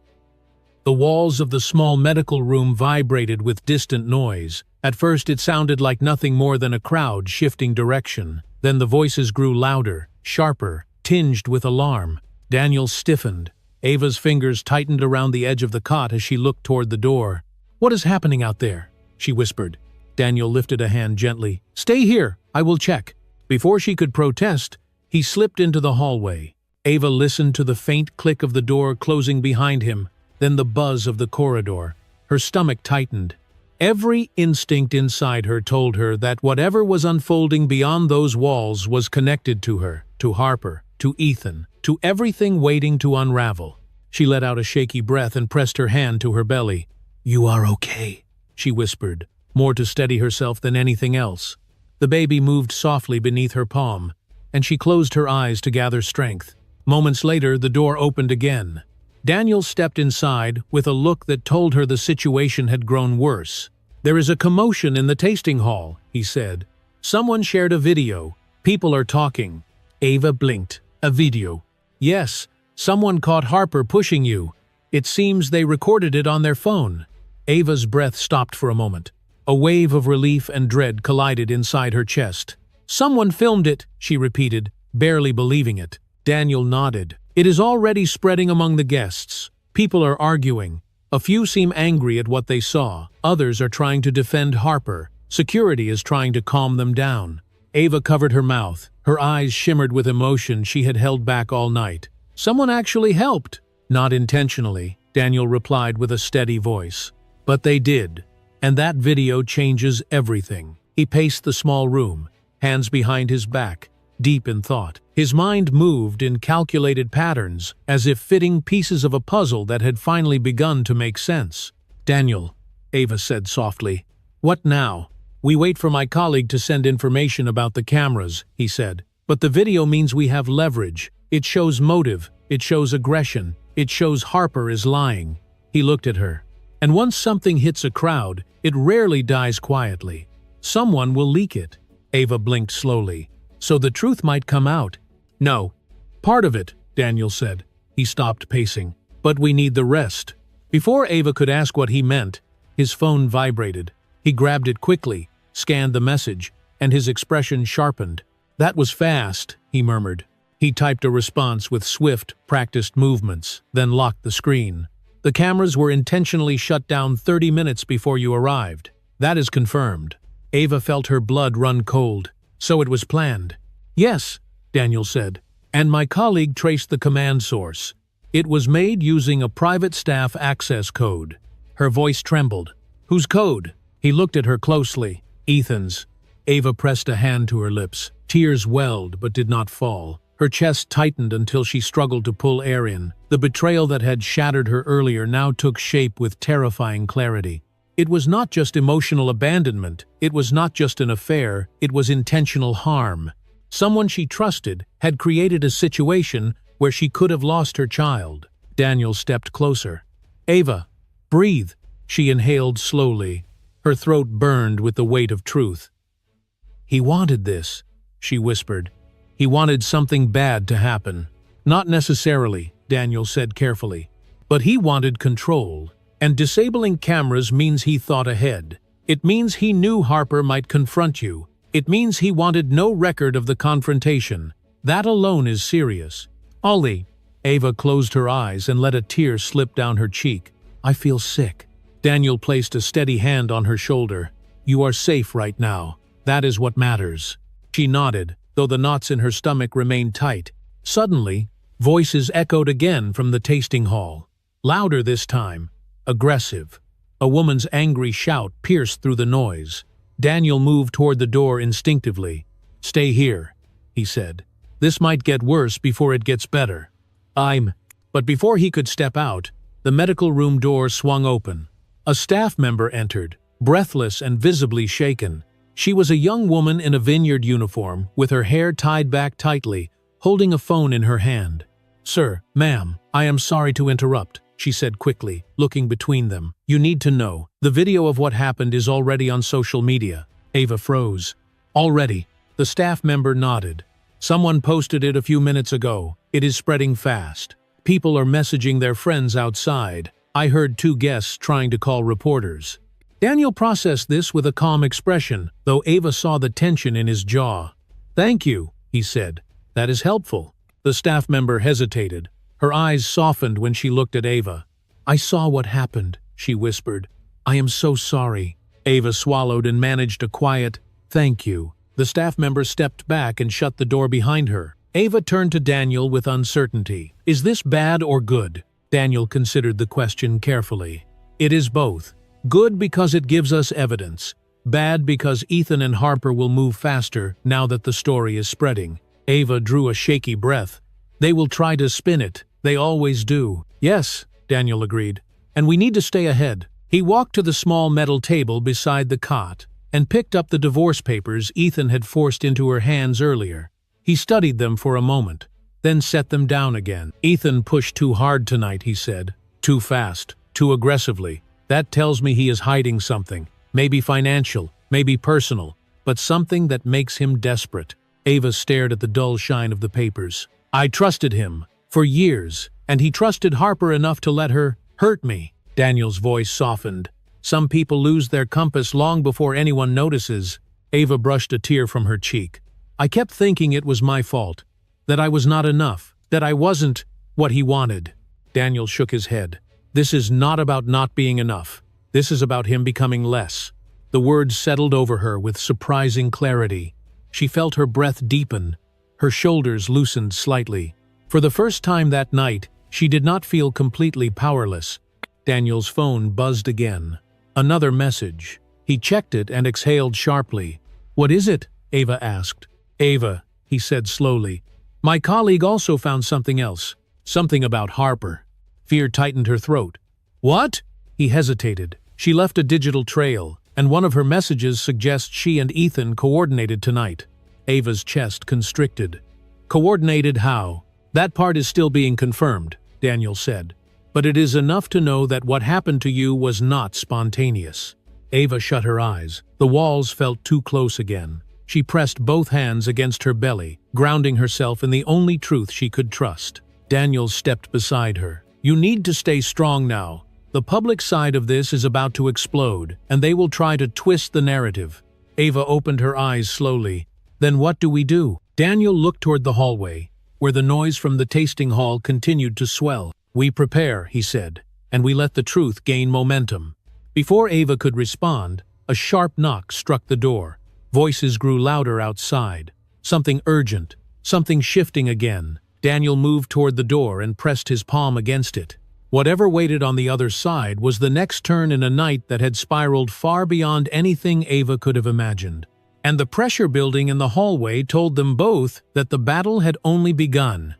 The walls of the small medical room vibrated with distant noise. At first it sounded like nothing more than a crowd shifting direction. Then the voices grew louder, sharper, tinged with alarm. Daniel stiffened. Ava's fingers tightened around the edge of the cot as she looked toward the door. What is happening out there? She whispered. Daniel lifted a hand gently. Stay here, I will check. Before she could protest, he slipped into the hallway. Ava listened to the faint click of the door closing behind him, then the buzz of the corridor. Her stomach tightened. Every instinct inside her told her that whatever was unfolding beyond those walls was connected to her, to Harper, to Ethan, to everything waiting to unravel. She let out a shaky breath and pressed her hand to her belly. You are okay, she whispered, more to steady herself than anything else. The baby moved softly beneath her palm, and she closed her eyes to gather strength. Moments later, the door opened again. Daniel stepped inside with a look that told her the situation had grown worse. There is a commotion in the tasting hall, he said. Someone shared a video. People are talking. Ava blinked. A video. Yes, someone caught Harper pushing you. It seems they recorded it on their phone. Ava's breath stopped for a moment. A wave of relief and dread collided inside her chest. Someone filmed it, she repeated, barely believing it. Daniel nodded. It is already spreading among the guests. People are arguing. A few seem angry at what they saw. Others are trying to defend Harper. Security is trying to calm them down. Ava covered her mouth. Her eyes shimmered with emotion she had held back all night. Someone actually helped. Not intentionally, Daniel replied with a steady voice. But they did. And that video changes everything. He paced the small room, hands behind his back, deep in thought. His mind moved in calculated patterns, as if fitting pieces of a puzzle that had finally begun to make sense. Daniel, Ava said softly. What now? We wait for my colleague to send information about the cameras, he said. But the video means we have leverage. It shows motive. It shows aggression. It shows Harper is lying. He looked at her. And once something hits a crowd, it rarely dies quietly. Someone will leak it. Ava blinked slowly. So the truth might come out. No, Part of it, Daniel said. He stopped pacing. But we need the rest. Before Ava could ask what he meant, his phone vibrated. He grabbed it quickly, scanned the message, and his expression sharpened. That was fast, he murmured. He typed a response with swift, practiced movements, then locked the screen. The cameras were intentionally shut down 30 minutes before you arrived. That is confirmed. Ava felt her blood run cold. So it was planned. Yes, Daniel said. And my colleague traced the command source. It was made using a private staff access code. Her voice trembled. Whose code? He looked at her closely. Ethan's. Ava pressed a hand to her lips. Tears welled but did not fall. Her chest tightened until she struggled to pull air in. The betrayal that had shattered her earlier now took shape with terrifying clarity. It was not just emotional abandonment. It was not just an affair. It was intentional harm. Someone she trusted had created a situation where she could have lost her child. Daniel stepped closer. Ava, breathe. She inhaled slowly. Her throat burned with the weight of truth. He wanted this, she whispered. He wanted something bad to happen. Not necessarily, Daniel said carefully. But he wanted control. And disabling cameras means he thought ahead. It means he knew Harper might confront you. It means he wanted no record of the confrontation. That alone is serious. Ollie. Ava closed her eyes and let a tear slip down her cheek. I feel sick. Daniel placed a steady hand on her shoulder. You are safe right now. That is what matters. She nodded, though the knots in her stomach remained tight. Suddenly, voices echoed again from the tasting hall. Louder this time. Aggressive. A woman's angry shout pierced through the noise. Daniel moved toward the door instinctively. Stay here, he said. This might get worse before it gets better. But before he could step out, the medical room door swung open. A staff member entered, breathless and visibly shaken. She was a young woman in a vineyard uniform, with her hair tied back tightly, holding a phone in her hand. Sir, ma'am, I am sorry to interrupt, she said quickly, looking between them. You need to know. The video of what happened is already on social media. Ava froze. Already. The staff member nodded. Someone posted it a few minutes ago. It is spreading fast. People are messaging their friends outside. I heard 2 guests trying to call reporters. Daniel processed this with a calm expression, though Ava saw the tension in his jaw. Thank you, he said. That is helpful. The staff member hesitated. Her eyes softened when she looked at Ava. I saw what happened, she whispered. I am so sorry. Ava swallowed and managed a quiet, thank you. The staff member stepped back and shut the door behind her. Ava turned to Daniel with uncertainty. Is this bad or good? Daniel considered the question carefully. It is both. Good because it gives us evidence. Bad because Ethan and Harper will move faster now that the story is spreading. Ava drew a shaky breath. They will try to spin it. They always do. Yes, Daniel agreed. And we need to stay ahead. He walked to the small metal table beside the cot and picked up the divorce papers Ethan had forced into her hands earlier. He studied them for a moment, then set them down again. Ethan pushed too hard tonight, he said. Too fast, too aggressively. That tells me he is hiding something. Maybe financial, maybe personal, but something that makes him desperate. Ava stared at the dull shine of the papers. I trusted him, for years, and he trusted Harper enough to let her hurt me. Daniel's voice softened. Some people lose their compass long before anyone notices. Ava brushed a tear from her cheek. I kept thinking it was my fault, that I was not enough, that I wasn't what he wanted. Daniel shook his head. This is not about not being enough. This is about him becoming less. The words settled over her with surprising clarity. She felt her breath deepen. Her shoulders loosened slightly. For the first time that night, she did not feel completely powerless. Daniel's phone buzzed again. Another message. He checked it and exhaled sharply. What is it? Ava asked. Ava, he said slowly. My colleague also found something else. Something about Harper. Fear tightened her throat. What? He hesitated. She left a digital trail, and one of her messages suggests she and Ethan coordinated tonight. Ava's chest constricted. Coordinated how? That part is still being confirmed, Daniel said. But it is enough to know that what happened to you was not spontaneous. Ava shut her eyes. The walls felt too close again. She pressed both hands against her belly, grounding herself in the only truth she could trust. Daniel stepped beside her. "You need to stay strong now. The public side of this is about to explode, and they will try to twist the narrative." Ava opened her eyes slowly. "Then what do we do?" Daniel looked toward the hallway, where the noise from the tasting hall continued to swell. "We prepare," he said, "and we let the truth gain momentum." Before Ava could respond, a sharp knock struck the door. Voices grew louder outside. Something urgent, something shifting again. Daniel moved toward the door and pressed his palm against it. Whatever waited on the other side was the next turn in a night that had spiraled far beyond anything Ava could have imagined. And the pressure building in the hallway told them both that the battle had only begun.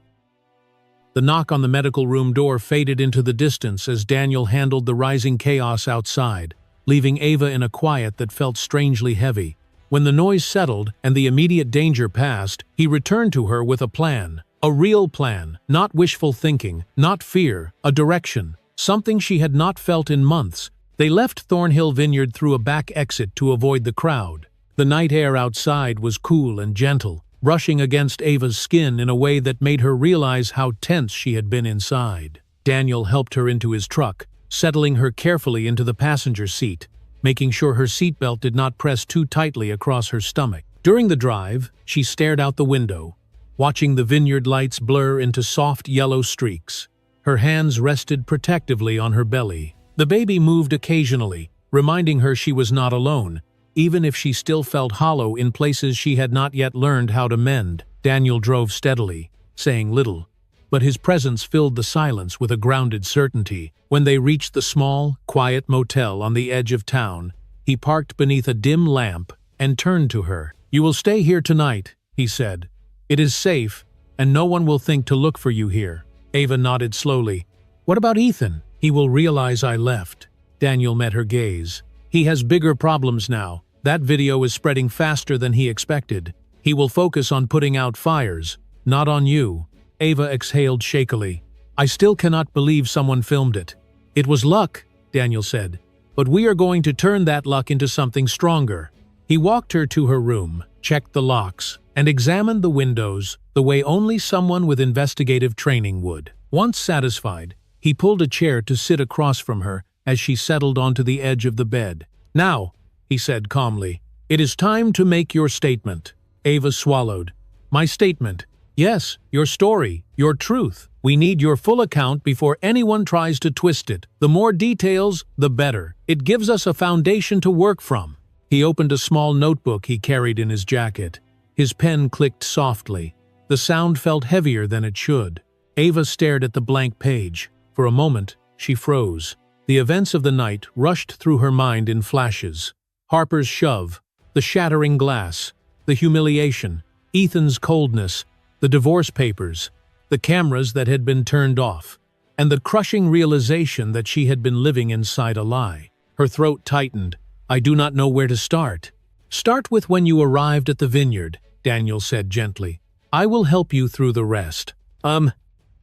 The knock on the medical room door faded into the distance as Daniel handled the rising chaos outside, leaving Ava in a quiet that felt strangely heavy. When the noise settled and the immediate danger passed, he returned to her with a plan. A real plan, not wishful thinking, not fear, a direction, something she had not felt in months. They left Thornhill Vineyard through a back exit to avoid the crowd. The night air outside was cool and gentle, brushing against Ava's skin in a way that made her realize how tense she had been inside. Daniel helped her into his truck, settling her carefully into the passenger seat, making sure her seatbelt did not press too tightly across her stomach. During the drive, she stared out the window, watching the vineyard lights blur into soft yellow streaks. Her hands rested protectively on her belly. The baby moved occasionally, reminding her she was not alone, even if she still felt hollow in places she had not yet learned how to mend. Daniel drove steadily, saying little, but his presence filled the silence with a grounded certainty. When they reached the small, quiet motel on the edge of town, he parked beneath a dim lamp and turned to her. "You will stay here tonight," he said. "It is safe, and no one will think to look for you here." Ava nodded slowly. "What about Ethan?" "He will realize I left." Daniel met her gaze. "He has bigger problems now. That video is spreading faster than he expected. He will focus on putting out fires, not on you." Ava exhaled shakily. "I still cannot believe someone filmed it." "It was luck," Daniel said, "but we are going to turn that luck into something stronger." He walked her to her room, checked the locks, and examined the windows the way only someone with investigative training would. Once satisfied, he pulled a chair to sit across from her as she settled onto the edge of the bed. "Now," he said calmly, "it is time to make your statement." Ava swallowed. "My statement?" "Yes, your story, your truth. We need your full account before anyone tries to twist it. The more details, the better. It gives us a foundation to work from." He opened a small notebook he carried in his jacket. His pen clicked softly. The sound felt heavier than it should. Ava stared at the blank page. For a moment, she froze. The events of the night rushed through her mind in flashes. Harper's shove, the shattering glass, the humiliation, Ethan's coldness, the divorce papers, the cameras that had been turned off, and the crushing realization that she had been living inside a lie. Her throat tightened. "I do not know where to start." "Start with when you arrived at the vineyard," Daniel said gently. "I will help you through the rest."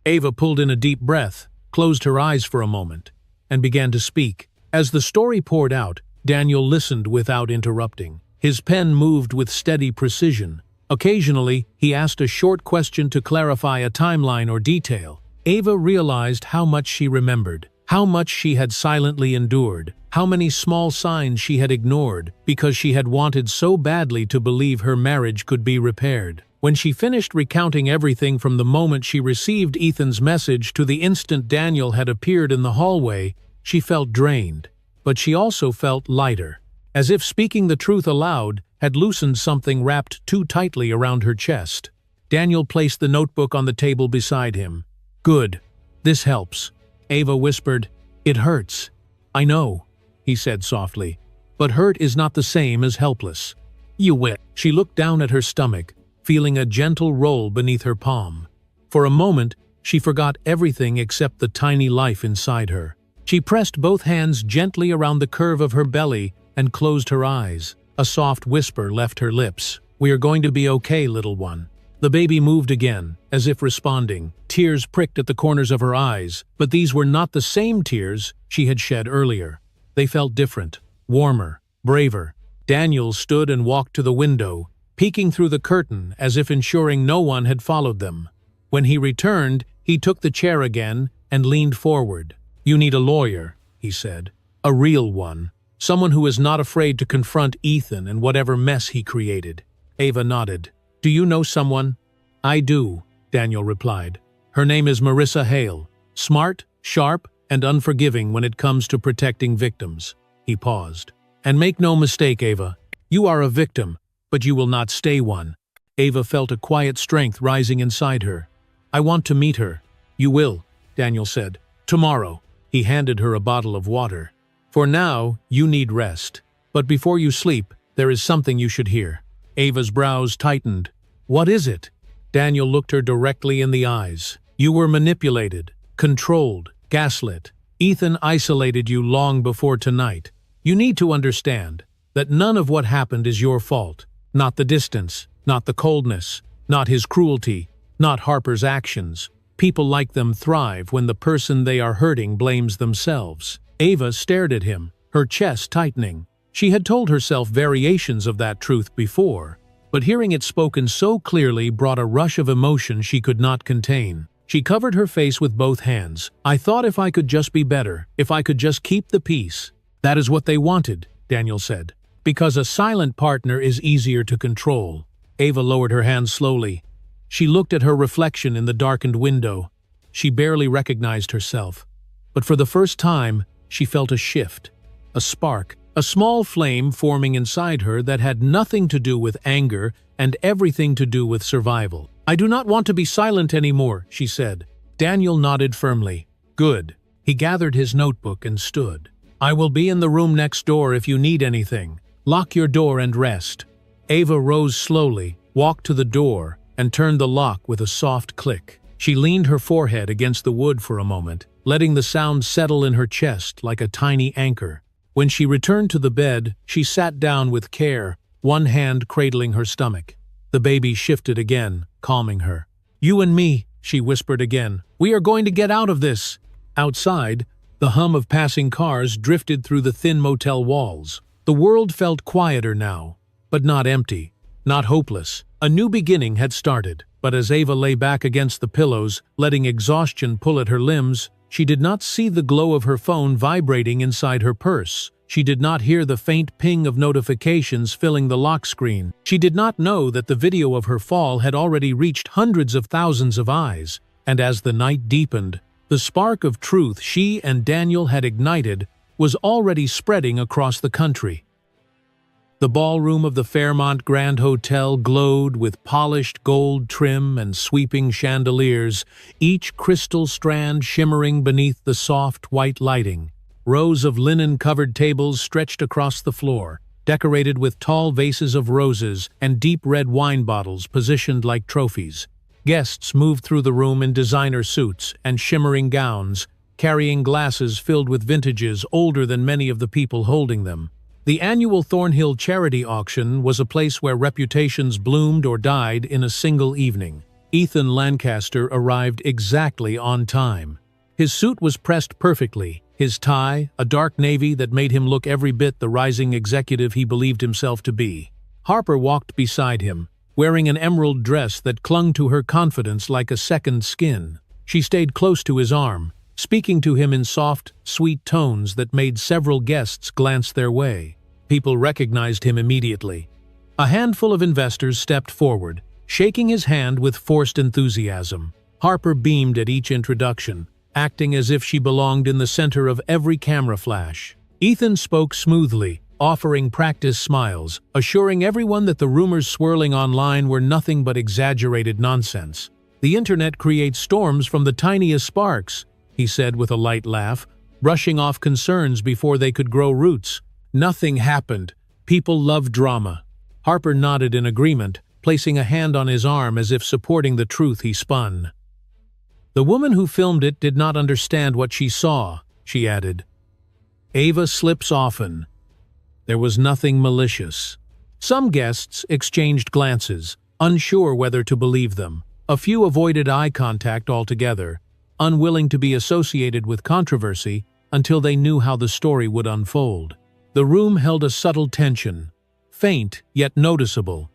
Ava pulled in a deep breath, closed her eyes for a moment, and began to speak. As the story poured out, Daniel listened without interrupting. His pen moved with steady precision. Occasionally, he asked a short question to clarify a timeline or detail. Ava realized how much she remembered, how much she had silently endured, how many small signs she had ignored because she had wanted so badly to believe her marriage could be repaired. When she finished recounting everything from the moment she received Ethan's message to the instant Daniel had appeared in the hallway, she felt drained. But she also felt lighter, as if speaking the truth aloud had loosened something wrapped too tightly around her chest. Daniel placed the notebook on the table beside him. "Good. This helps." Ava whispered, "It hurts." "I know," he said softly, "but hurt is not the same as helpless." "You will." She looked down at her stomach, feeling a gentle roll beneath her palm. For a moment, she forgot everything except the tiny life inside her. She pressed both hands gently around the curve of her belly and closed her eyes. A soft whisper left her lips. "We are going to be okay, little one." The baby moved again, as if responding. Tears pricked at the corners of her eyes, but these were not the same tears she had shed earlier. They felt different, warmer, braver. Daniel stood and walked to the window, peeking through the curtain as if ensuring no one had followed them. When he returned, he took the chair again and leaned forward. "You need a lawyer," he said. "A real one. Someone who is not afraid to confront Ethan and whatever mess he created." Ava nodded. "Do you know someone?" "I do," Daniel replied. "Her name is Marissa Hale. Smart, sharp, and unforgiving when it comes to protecting victims." He paused. "And make no mistake, Ava, you are a victim, but you will not stay one." Ava felt a quiet strength rising inside her. "I want to meet her." "You will," Daniel said. "Tomorrow." He handed her a bottle of water. "For now, you need rest. But before you sleep, there is something you should hear." Ava's brows tightened. "What is it?" Daniel looked her directly in the eyes. "You were manipulated, controlled, gaslit. Ethan isolated you long before tonight. You need to understand that none of what happened is your fault. Not the distance, not the coldness, not his cruelty, not Harper's actions. People like them thrive when the person they are hurting blames themselves." Ava stared at him, her chest tightening. She had told herself variations of that truth before, but hearing it spoken so clearly brought a rush of emotion she could not contain. She covered her face with both hands. "I thought if I could just be better, if I could just keep the peace." "That is what they wanted," Daniel said. "Because a silent partner is easier to control." Ava lowered her hands slowly. She looked at her reflection in the darkened window. She barely recognized herself. But for the first time, she felt a shift, a spark, a small flame forming inside her that had nothing to do with anger and everything to do with survival. "I do not want to be silent anymore," she said. Daniel nodded firmly. "Good." He gathered his notebook and stood. "I will be in the room next door if you need anything. Lock your door and rest." Ava rose slowly, walked to the door, and turned the lock with a soft click. She leaned her forehead against the wood for a moment, letting the sound settle in her chest like a tiny anchor. When she returned to the bed, she sat down with care, one hand cradling her stomach. The baby shifted again, calming her. "You and me," she whispered again. "We are going to get out of this." Outside, the hum of passing cars drifted through the thin motel walls. The world felt quieter now, but not empty, not hopeless. A new beginning had started, but as Ava lay back against the pillows, letting exhaustion pull at her limbs, she did not see the glow of her phone vibrating inside her purse. She did not hear the faint ping of notifications filling the lock screen. She did not know that the video of her fall had already reached hundreds of thousands of eyes, and as the night deepened, the spark of truth she and Daniel had ignited was already spreading across the country. The ballroom of the Fairmont Grand Hotel glowed with polished gold trim and sweeping chandeliers, each crystal strand shimmering beneath the soft white lighting. Rows of linen-covered tables stretched across the floor, decorated with tall vases of roses and deep red wine bottles positioned like trophies. Guests moved through the room in designer suits and shimmering gowns, carrying glasses filled with vintages older than many of the people holding them. The annual Thornhill charity auction was a place where reputations bloomed or died in a single evening. Ethan Lancaster arrived exactly on time. His suit was pressed perfectly, his tie, a dark navy that made him look every bit the rising executive he believed himself to be. Harper walked beside him, wearing an emerald dress that clung to her confidence like a second skin. She stayed close to his arm, speaking to him in soft, sweet tones that made several guests glance their way. People recognized him immediately. A handful of investors stepped forward, shaking his hand with forced enthusiasm. Harper beamed at each introduction, acting as if she belonged in the center of every camera flash. Ethan spoke smoothly, offering practice smiles, assuring everyone that the rumors swirling online were nothing but exaggerated nonsense. "The internet creates storms from the tiniest sparks," he said with a light laugh, brushing off concerns before they could grow roots. "Nothing happened. People love drama." Harper nodded in agreement, placing a hand on his arm as if supporting the truth he spun. "The woman who filmed it did not understand what she saw," she added. "Ava slips often. There was nothing malicious." Some guests exchanged glances, unsure whether to believe them. A few avoided eye contact altogether, unwilling to be associated with controversy until they knew how the story would unfold. The room held a subtle tension, faint yet noticeable,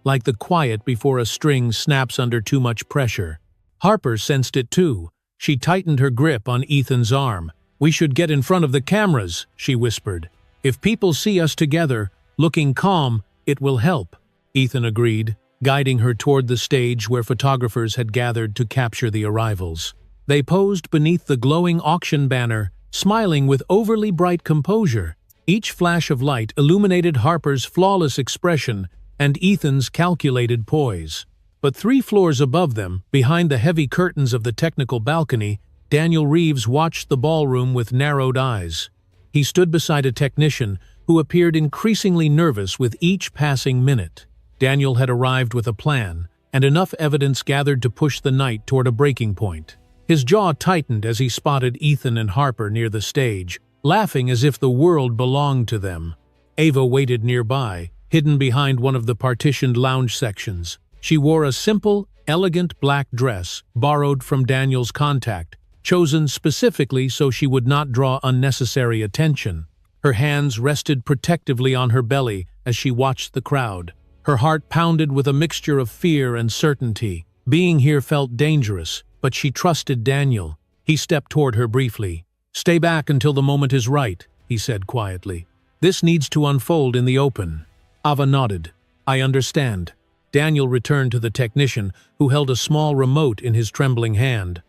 like the quiet before a string snaps under too much pressure. Harper sensed it too. She tightened her grip on Ethan's arm. "We should get in front of the cameras," she whispered. "If people see us together, looking calm, it will help." Ethan agreed, guiding her toward the stage where photographers had gathered to capture the arrivals. They posed beneath the glowing auction banner, smiling with overly bright composure. Each flash of light illuminated Harper's flawless expression and Ethan's calculated poise. But 3 floors above them, behind the heavy curtains of the technical balcony, Daniel Reeves watched the ballroom with narrowed eyes. He stood beside a technician who appeared increasingly nervous with each passing minute. Daniel had arrived with a plan, and enough evidence gathered to push the night toward a breaking point. His jaw tightened as he spotted Ethan and Harper near the stage, laughing as if the world belonged to them. Ava waited nearby, hidden behind one of the partitioned lounge sections. She wore a simple, elegant black dress, borrowed from Daniel's contact, chosen specifically so she would not draw unnecessary attention. Her hands rested protectively on her belly as she watched the crowd. Her heart pounded with a mixture of fear and certainty. Being here felt dangerous, but she trusted Daniel. He stepped toward her briefly. "Stay back until the moment is right," he said quietly. "This needs to unfold in the open." Ava nodded. "I understand." Daniel returned to the technician, who held a small remote in his trembling hand.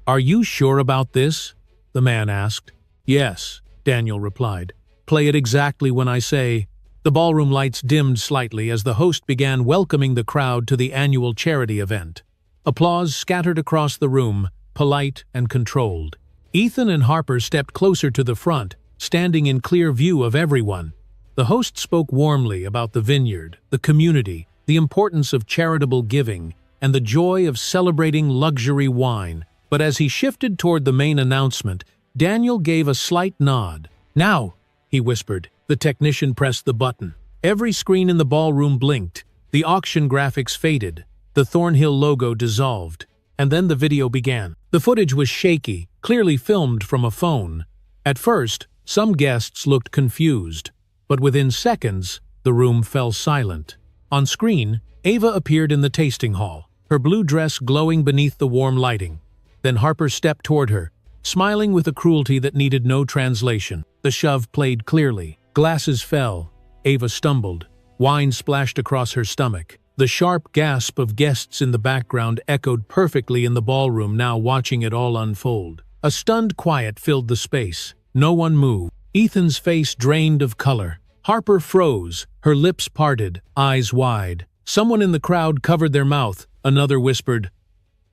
"Are you sure about this?" the man asked. "Yes," Daniel replied. "Play it exactly when I say." The ballroom lights dimmed slightly as the host began welcoming the crowd to the annual charity event. Applause scattered across the room, polite and controlled. Ethan and Harper stepped closer to the front, standing in clear view of everyone. The host spoke warmly about the vineyard, the community, the importance of charitable giving, and the joy of celebrating luxury wine. But as he shifted toward the main announcement, Daniel gave a slight nod. "Now," he whispered. The technician pressed the button. Every screen in the ballroom blinked. The auction graphics faded. The Thornhill logo dissolved. And then the video began. The footage was shaky, clearly filmed from a phone. At first, some guests looked confused. But within seconds, the room fell silent. On screen, Ava appeared in the tasting hall, her blue dress glowing beneath the warm lighting. Then Harper stepped toward her, smiling with a cruelty that needed no translation. The shove played clearly. Glasses fell. Ava stumbled. Wine splashed across her stomach. The sharp gasp of guests in the background echoed perfectly in the ballroom, now watching it all unfold. A stunned quiet filled the space. No one moved. Ethan's face drained of color. Harper froze, her lips parted, eyes wide. Someone in the crowd covered their mouth. Another whispered,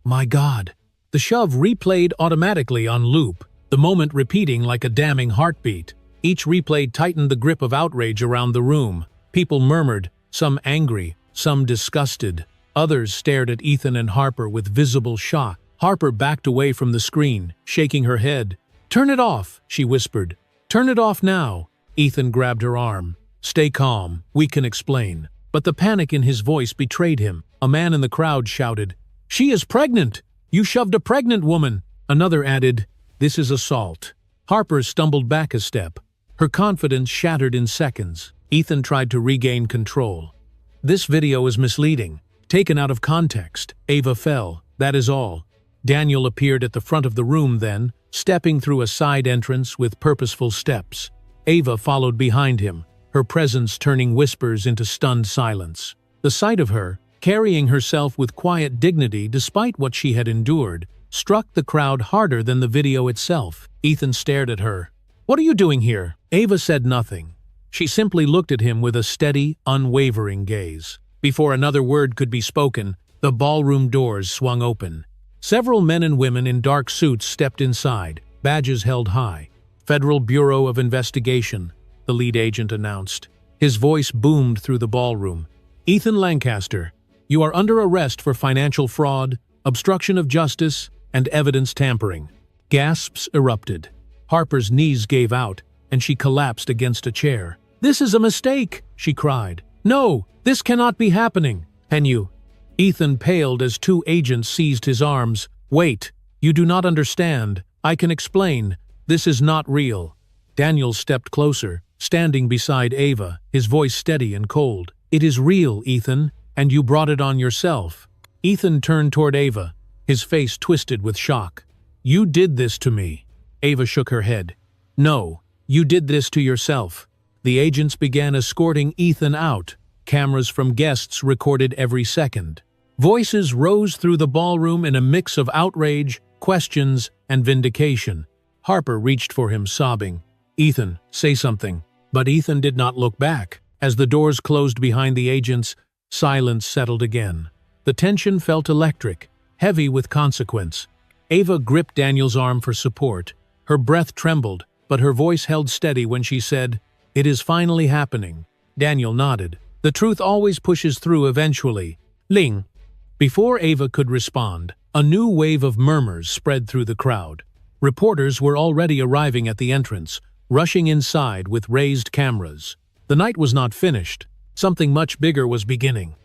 "My God." The shove replayed automatically on loop, the moment repeating like a damning heartbeat. Each replay tightened the grip of outrage around the room. People murmured, some angry, some disgusted. Others stared at Ethan and Harper with visible shock. Harper backed away from the screen, shaking her head. "Turn it off," she whispered. "Turn it off now." Ethan grabbed her arm. "Stay calm, we can explain." But the panic in his voice betrayed him. A man in the crowd shouted, "She is pregnant! You shoved a pregnant woman!" Another added, "This is assault." Harper stumbled back a step. Her confidence shattered in seconds. Ethan tried to regain control. "This video is misleading. Taken out of context. Ava fell, that is all." Daniel appeared at the front of the room then, stepping through a side entrance with purposeful steps. Ava followed behind him, her presence turning whispers into stunned silence. The sight of her, carrying herself with quiet dignity despite what she had endured, struck the crowd harder than the video itself. Ethan stared at her. "What are you doing here?" Ava said nothing. She simply looked at him with a steady, unwavering gaze. Before another word could be spoken, the ballroom doors swung open. Several men and women in dark suits stepped inside, badges held high. "Federal Bureau of Investigation," the lead agent announced. His voice boomed through the ballroom. "Ethan Lancaster, you are under arrest for financial fraud, obstruction of justice, and evidence tampering." Gasps erupted. Harper's knees gave out, and she collapsed against a chair. "This is a mistake!" she cried. "No, this cannot be happening. Can you?" Ethan paled as 2 agents seized his arms. "Wait, you do not understand. I can explain. This is not real." Daniel stepped closer, standing beside Ava, his voice steady and cold. "It is real, Ethan, and you brought it on yourself." Ethan turned toward Ava, his face twisted with shock. "You did this to me." Ava shook her head. "No, you did this to yourself." The agents began escorting Ethan out. Cameras from guests recorded every second. Voices rose through the ballroom in a mix of outrage, questions, and vindication. Harper reached for him, sobbing, "Ethan, say something." But Ethan did not look back. As the doors closed behind the agents, silence settled again. The tension felt electric, heavy with consequence. Ava gripped Daniel's arm for support. Her breath trembled, but her voice held steady when she said, "It is finally happening." Daniel nodded. "The truth always pushes through eventually." Ling. Before Ava could respond, a new wave of murmurs spread through the crowd. Reporters were already arriving at the entrance, rushing inside with raised cameras. The night was not finished. Something much bigger was beginning.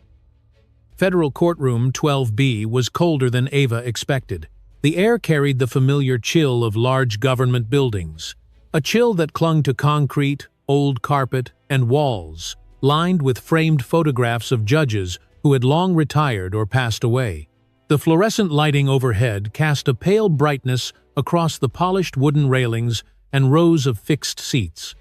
Federal Courtroom 12B was colder than Ava expected. The air carried the familiar chill of large government buildings, a chill that clung to concrete, old carpet, and walls, lined with framed photographs of judges who had long retired or passed away. The fluorescent lighting overhead cast a pale brightness across the polished wooden railings and rows of fixed seats.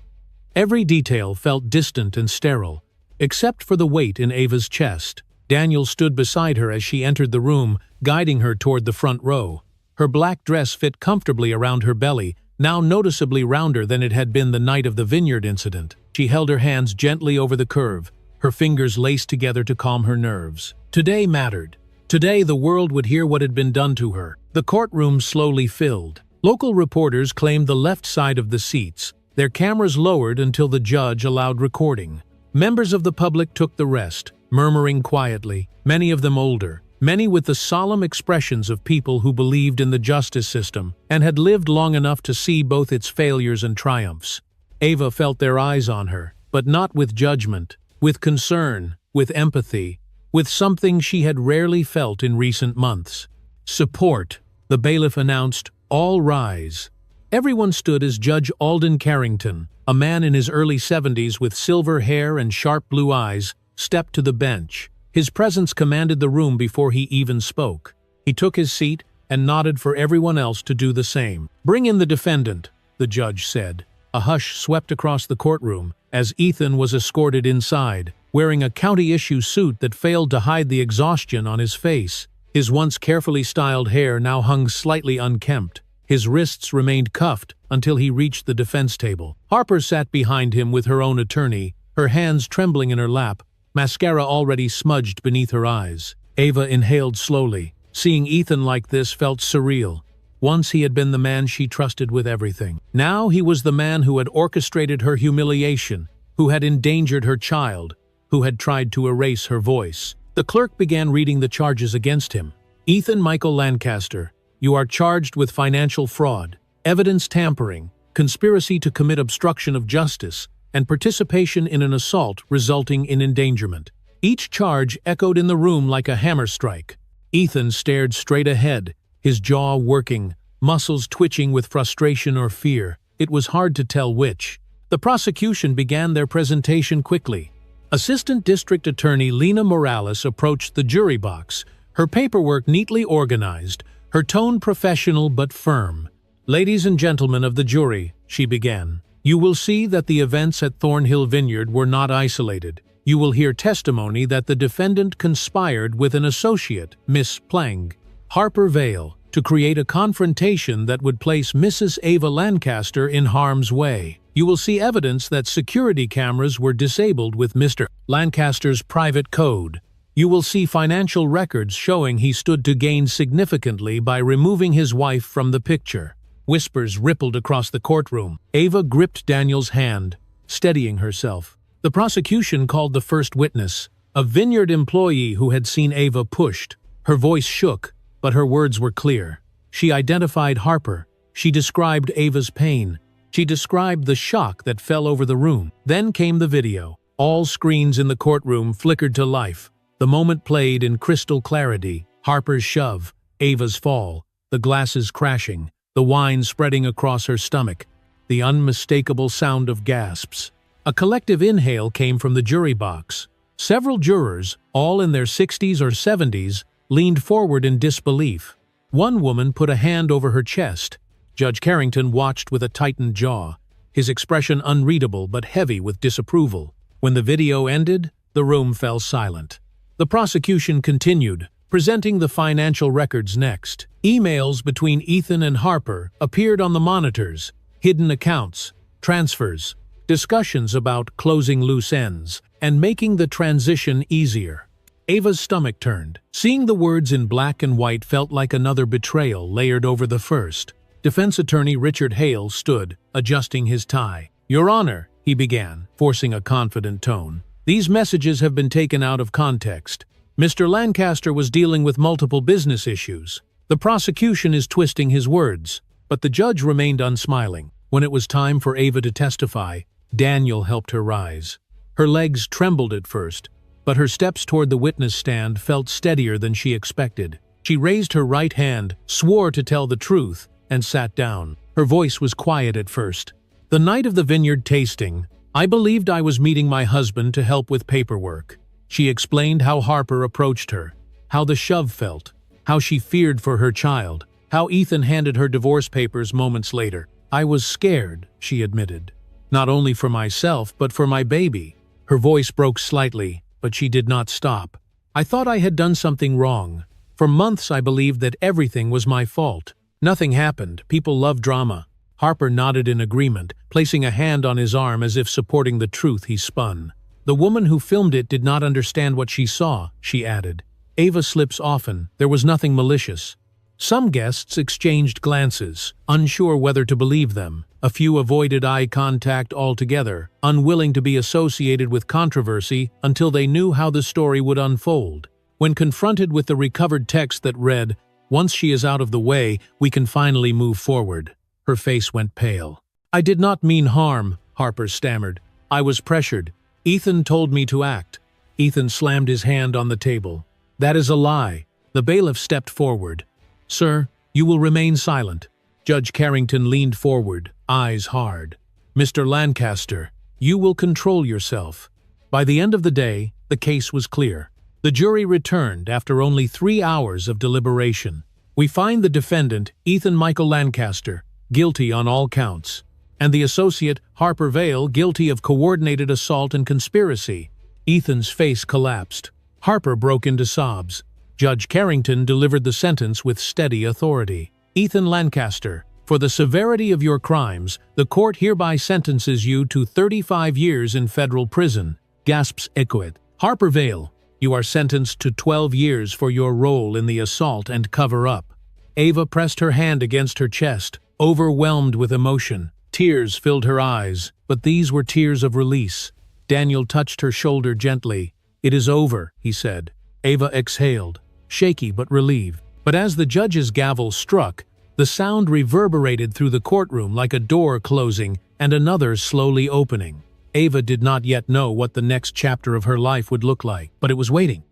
Every detail felt distant and sterile, except for the weight in Ava's chest. Daniel stood beside her as she entered the room, guiding her toward the front row. Her black dress fit comfortably around her belly, now noticeably rounder than it had been the night of the vineyard incident. She held her hands gently over the curve, her fingers laced together to calm her nerves. Today mattered. Today the world would hear what had been done to her. The courtroom slowly filled. Local reporters claimed the left side of the seats, their cameras lowered until the judge allowed recording. Members of the public took the rest, murmuring quietly, many of them older, many with the solemn expressions of people who believed in the justice system and had lived long enough to see both its failures and triumphs. Ava felt their eyes on her, but not with judgment, with concern, with empathy, with something she had rarely felt in recent months. "Support," the bailiff announced. "All rise." Everyone stood as Judge Alden Carrington, a man in his early 70s with silver hair and sharp blue eyes, stepped to the bench. His presence commanded the room before he even spoke. He took his seat and nodded for everyone else to do the same. "Bring in the defendant," the judge said. A hush swept across the courtroom as Ethan was escorted inside, wearing a county-issue suit that failed to hide the exhaustion on his face. His once carefully styled hair now hung slightly unkempt. His wrists remained cuffed until he reached the defense table. Harper sat behind him with her own attorney, her hands trembling in her lap, mascara already smudged beneath her eyes. Ava inhaled slowly. Seeing Ethan like this felt surreal. Once he had been the man she trusted with everything. Now he was the man who had orchestrated her humiliation, who had endangered her child, who had tried to erase her voice. The clerk began reading the charges against him. "Ethan Michael Lancaster, you are charged with financial fraud, evidence tampering, conspiracy to commit obstruction of justice, and participation in an assault resulting in endangerment." Each charge echoed in the room like a hammer strike. Ethan stared straight ahead, his jaw working, muscles twitching with frustration or fear. It was hard to tell which. The prosecution began their presentation quickly. Assistant District Attorney Lena Morales approached the jury box, her paperwork neatly organized, her tone professional but firm. "Ladies and gentlemen of the jury," she began, "you will see that the events at Thornhill Vineyard were not isolated. You will hear testimony that the defendant conspired with an associate, Miss Plang, Harper Vale, to create a confrontation that would place Mrs. Ava Lancaster in harm's way. You will see evidence that security cameras were disabled with Mr. Lancaster's private code. You will see financial records showing he stood to gain significantly by removing his wife from the picture." Whispers rippled across the courtroom. Ava gripped Daniel's hand, steadying herself. The prosecution called the first witness, a vineyard employee who had seen Ava pushed. Her voice shook, but her words were clear. She identified Harper. She described Ava's pain. She described the shock that fell over the room. Then came the video. All screens in the courtroom flickered to life. The moment played in crystal clarity. Harper's shove, Ava's fall, the glasses crashing, the wine spreading across her stomach, the unmistakable sound of gasps. A collective inhale came from the jury box. Several jurors, all in their 60s or 70s, leaned forward in disbelief. One woman put a hand over her chest. Judge Carrington watched with a tightened jaw, his expression unreadable but heavy with disapproval. When the video ended, the room fell silent. The prosecution continued, presenting the financial records next. Emails between Ethan and Harper appeared on the monitors, hidden accounts, transfers, discussions about closing loose ends, and making the transition easier. Ava's stomach turned. Seeing the words in black and white felt like another betrayal layered over the first. Defense attorney Richard Hale stood, adjusting his tie. "Your Honor," he began, forcing a confident tone, "these messages have been taken out of context. Mr. Lancaster was dealing with multiple business issues. The prosecution is twisting his words." But the judge remained unsmiling. When it was time for Ava to testify, Daniel helped her rise. Her legs trembled at first, but her steps toward the witness stand felt steadier than she expected. She raised her right hand, swore to tell the truth, and sat down. Her voice was quiet at first. "The night of the vineyard tasting, I believed I was meeting my husband to help with paperwork." She explained how Harper approached her, how the shove felt, how she feared for her child, how Ethan handed her divorce papers moments later. "I was scared," she admitted. "Not only for myself, but for my baby." Her voice broke slightly, but she did not stop. "I thought I had done something wrong. For months I believed that everything was my fault. Nothing happened. People love drama." Harper nodded in agreement, placing a hand on his arm as if supporting the truth he spun. "The woman who filmed it did not understand what she saw," she added. "Ava slips often. There was nothing malicious." Some guests exchanged glances, unsure whether to believe them. A few avoided eye contact altogether, unwilling to be associated with controversy until they knew how the story would unfold. When confronted with the recovered text that read, "Once she is out of the way, we can finally move forward," her face went pale. "I did not mean harm," Harper stammered. "I was pressured. Ethan told me to act." Ethan slammed his hand on the table. "That is a lie." The bailiff stepped forward. "Sir, you will remain silent." Judge Carrington leaned forward, eyes hard. "Mr. Lancaster, you will control yourself." By the end of the day, the case was clear. The jury returned after only 3 hours of deliberation. We find the defendant, Ethan Michael Lancaster, guilty on all counts, and the associate, Harper Vale, guilty of coordinated assault and conspiracy. Ethan's face collapsed. Harper broke into sobs. Judge Carrington delivered the sentence with steady authority. "Ethan Lancaster, for the severity of your crimes, the court hereby sentences you to 35 years in federal prison," gasps Equit. "Harper Vale, you are sentenced to 12 years for your role in the assault and cover-up." Ava pressed her hand against her chest, overwhelmed with emotion. Tears filled her eyes, but these were tears of release. Daniel touched her shoulder gently. "It is over," he said. Ava exhaled, shaky but relieved. But as the judge's gavel struck, the sound reverberated through the courtroom like a door closing and another slowly opening. Ava did not yet know what the next chapter of her life would look like, but it was waiting.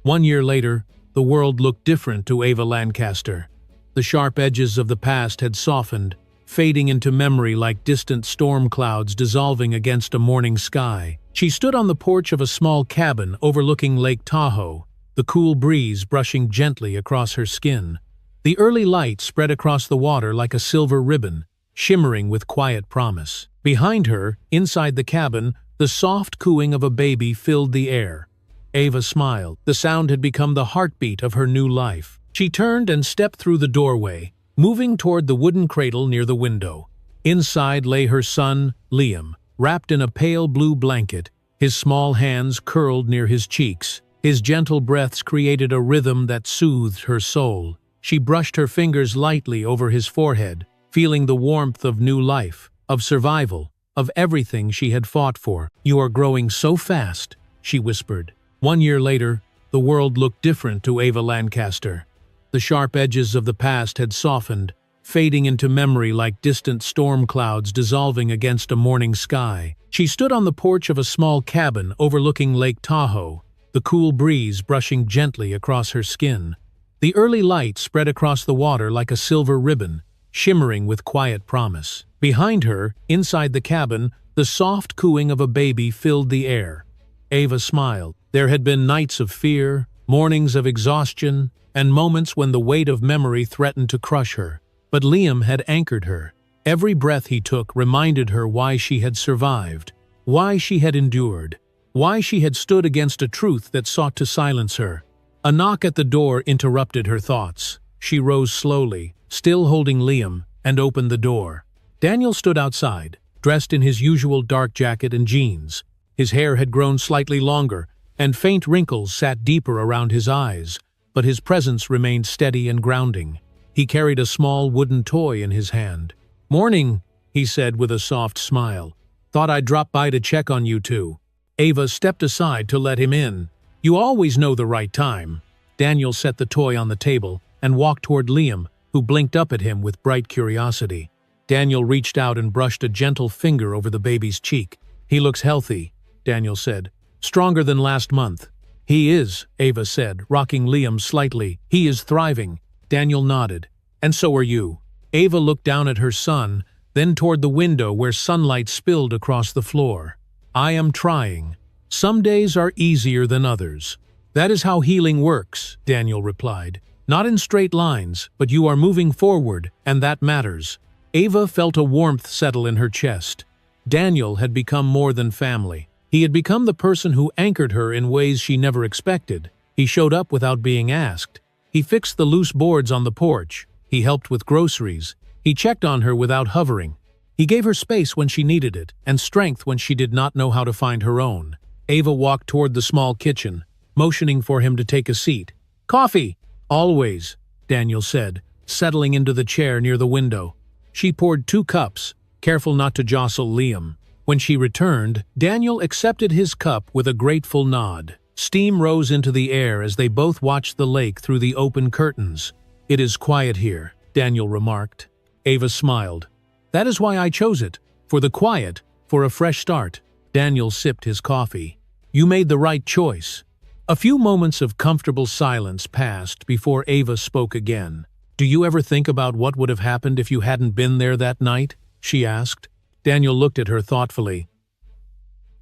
1 year later, the world looked different to Ava Lancaster. The sharp edges of the past had softened, fading into memory like distant storm clouds dissolving against a morning sky. She stood on the porch of a small cabin overlooking Lake Tahoe, the cool breeze brushing gently across her skin. The early light spread across the water like a silver ribbon, shimmering with quiet promise. Behind her, inside the cabin, the soft cooing of a baby filled the air. Ava smiled. The sound had become the heartbeat of her new life. She turned and stepped through the doorway, moving toward the wooden cradle near the window. Inside lay her son, Liam, wrapped in a pale blue blanket, his small hands curled near his cheeks. His gentle breaths created a rhythm that soothed her soul. She brushed her fingers lightly over his forehead, feeling the warmth of new life, of survival, of everything she had fought for. "You are growing so fast," she whispered. 1 year later, the world looked different to Ava Lancaster. The sharp edges of the past had softened, fading into memory like distant storm clouds dissolving against a morning sky. She stood on the porch of a small cabin overlooking Lake Tahoe, the cool breeze brushing gently across her skin. The early light spread across the water like a silver ribbon, shimmering with quiet promise. Behind her, inside the cabin, the soft cooing of a baby filled the air. Ava smiled. There had been nights of fear, mornings of exhaustion, and moments when the weight of memory threatened to crush her. But Liam had anchored her. Every breath he took reminded her why she had survived, why she had endured, why she had stood against a truth that sought to silence her. A knock at the door interrupted her thoughts. She rose slowly, still holding Liam, and opened the door. Daniel stood outside, dressed in his usual dark jacket and jeans. His hair had grown slightly longer, and faint wrinkles sat deeper around his eyes, but his presence remained steady and grounding. He carried a small wooden toy in his hand. "Morning," he said with a soft smile. "Thought I'd drop by to check on you two." Ava stepped aside to let him in. "You always know the right time." Daniel set the toy on the table and walked toward Liam, who blinked up at him with bright curiosity. Daniel reached out and brushed a gentle finger over the baby's cheek. "He looks healthy," Daniel said. "Stronger than last month." "He is," Ava said, rocking Liam slightly. "He is thriving." Daniel nodded. "And so are you." Ava looked down at her son, then toward the window where sunlight spilled across the floor. "I am trying. Some days are easier than others." "That is how healing works," Daniel replied. "Not in straight lines, but you are moving forward, and that matters." Ava felt a warmth settle in her chest. Daniel had become more than family. He had become the person who anchored her in ways she never expected. He showed up without being asked. He fixed the loose boards on the porch. He helped with groceries. He checked on her without hovering. He gave her space when she needed it, and strength when she did not know how to find her own. Ava walked toward the small kitchen, motioning for him to take a seat. "Coffee!" "Always," Daniel said, settling into the chair near the window. She poured 2 cups, careful not to jostle Liam. When she returned, Daniel accepted his cup with a grateful nod. Steam rose into the air as they both watched the lake through the open curtains. "It is quiet here," Daniel remarked. Ava smiled. "That is why I chose it. For the quiet, for a fresh start." Daniel sipped his coffee. "You made the right choice." A few moments of comfortable silence passed before Ava spoke again. "Do you ever think about what would have happened if you hadn't been there that night?" she asked. Daniel looked at her thoughtfully.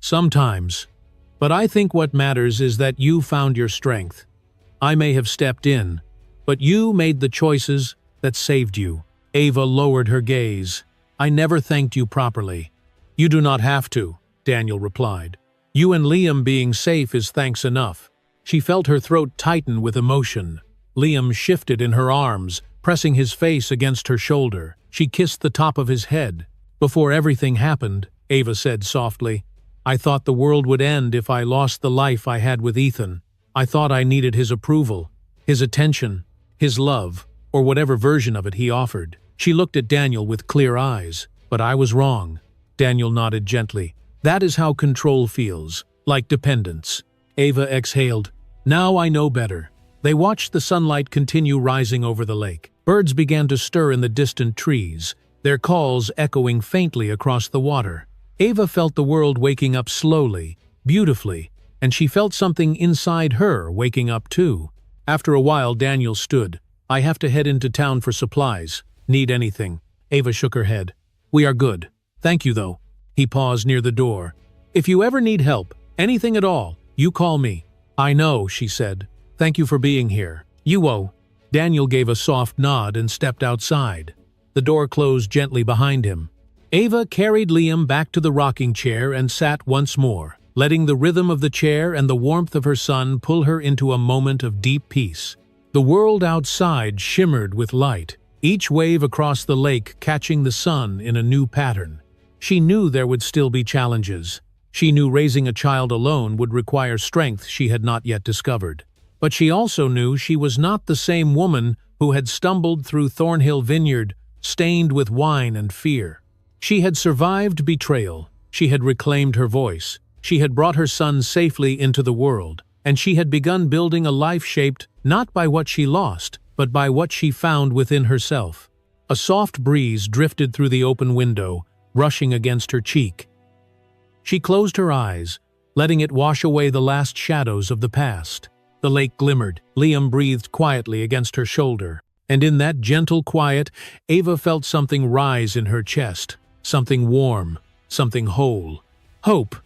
"Sometimes. But I think what matters is that you found your strength. I may have stepped in, but you made the choices that saved you." Ava lowered her gaze. "I never thanked you properly." "You do not have to," Daniel replied. "You and Liam being safe is thanks enough." She felt her throat tighten with emotion. Liam shifted in her arms, pressing his face against her shoulder. She kissed the top of his head. "Before everything happened," Ava said softly, "I thought the world would end if I lost the life I had with Ethan. I thought I needed his approval, his attention, his love, or whatever version of it he offered." She looked at Daniel with clear eyes. "But I was wrong." Daniel nodded gently. "That is how control feels, like dependence." Ava exhaled. "Now I know better." They watched the sunlight continue rising over the lake. Birds began to stir in the distant trees, their calls echoing faintly across the water. Ava felt the world waking up slowly, beautifully, and she felt something inside her waking up too. After a while, Daniel stood. "I have to head into town for supplies. Need anything?" Ava shook her head. "We are good. Thank you, though." He paused near the door. "If you ever need help, anything at all, you call me." "I know," she said. "Thank you for being here." "You owe." Daniel gave a soft nod and stepped outside. The door closed gently behind him. Ava carried Liam back to the rocking chair and sat once more, letting the rhythm of the chair and the warmth of her son pull her into a moment of deep peace. The world outside shimmered with light, each wave across the lake catching the sun in a new pattern. She knew there would still be challenges. She knew raising a child alone would require strength she had not yet discovered. But she also knew she was not the same woman who had stumbled through Thornhill Vineyard, stained with wine and fear. She had survived betrayal. She had reclaimed her voice. She had brought her son safely into the world, and she had begun building a life shaped not by what she lost, but by what she found within herself. A soft breeze drifted through the open window, brushing against her cheek. She closed her eyes, letting it wash away the last shadows of the past. The lake glimmered. Liam breathed quietly against her shoulder. And in that gentle quiet, Ava felt something rise in her chest. Something warm, something whole. Hope,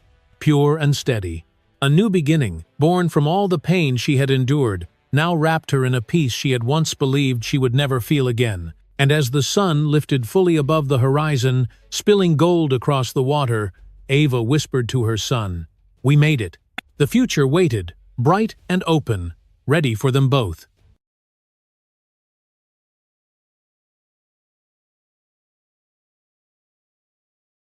pure and steady. A new beginning, born from all the pain she had endured, now wrapped her in a peace she had once believed she would never feel again. And as the sun lifted fully above the horizon, spilling gold across the water, Ava whispered to her son, "We made it." The future waited, bright and open, ready for them both.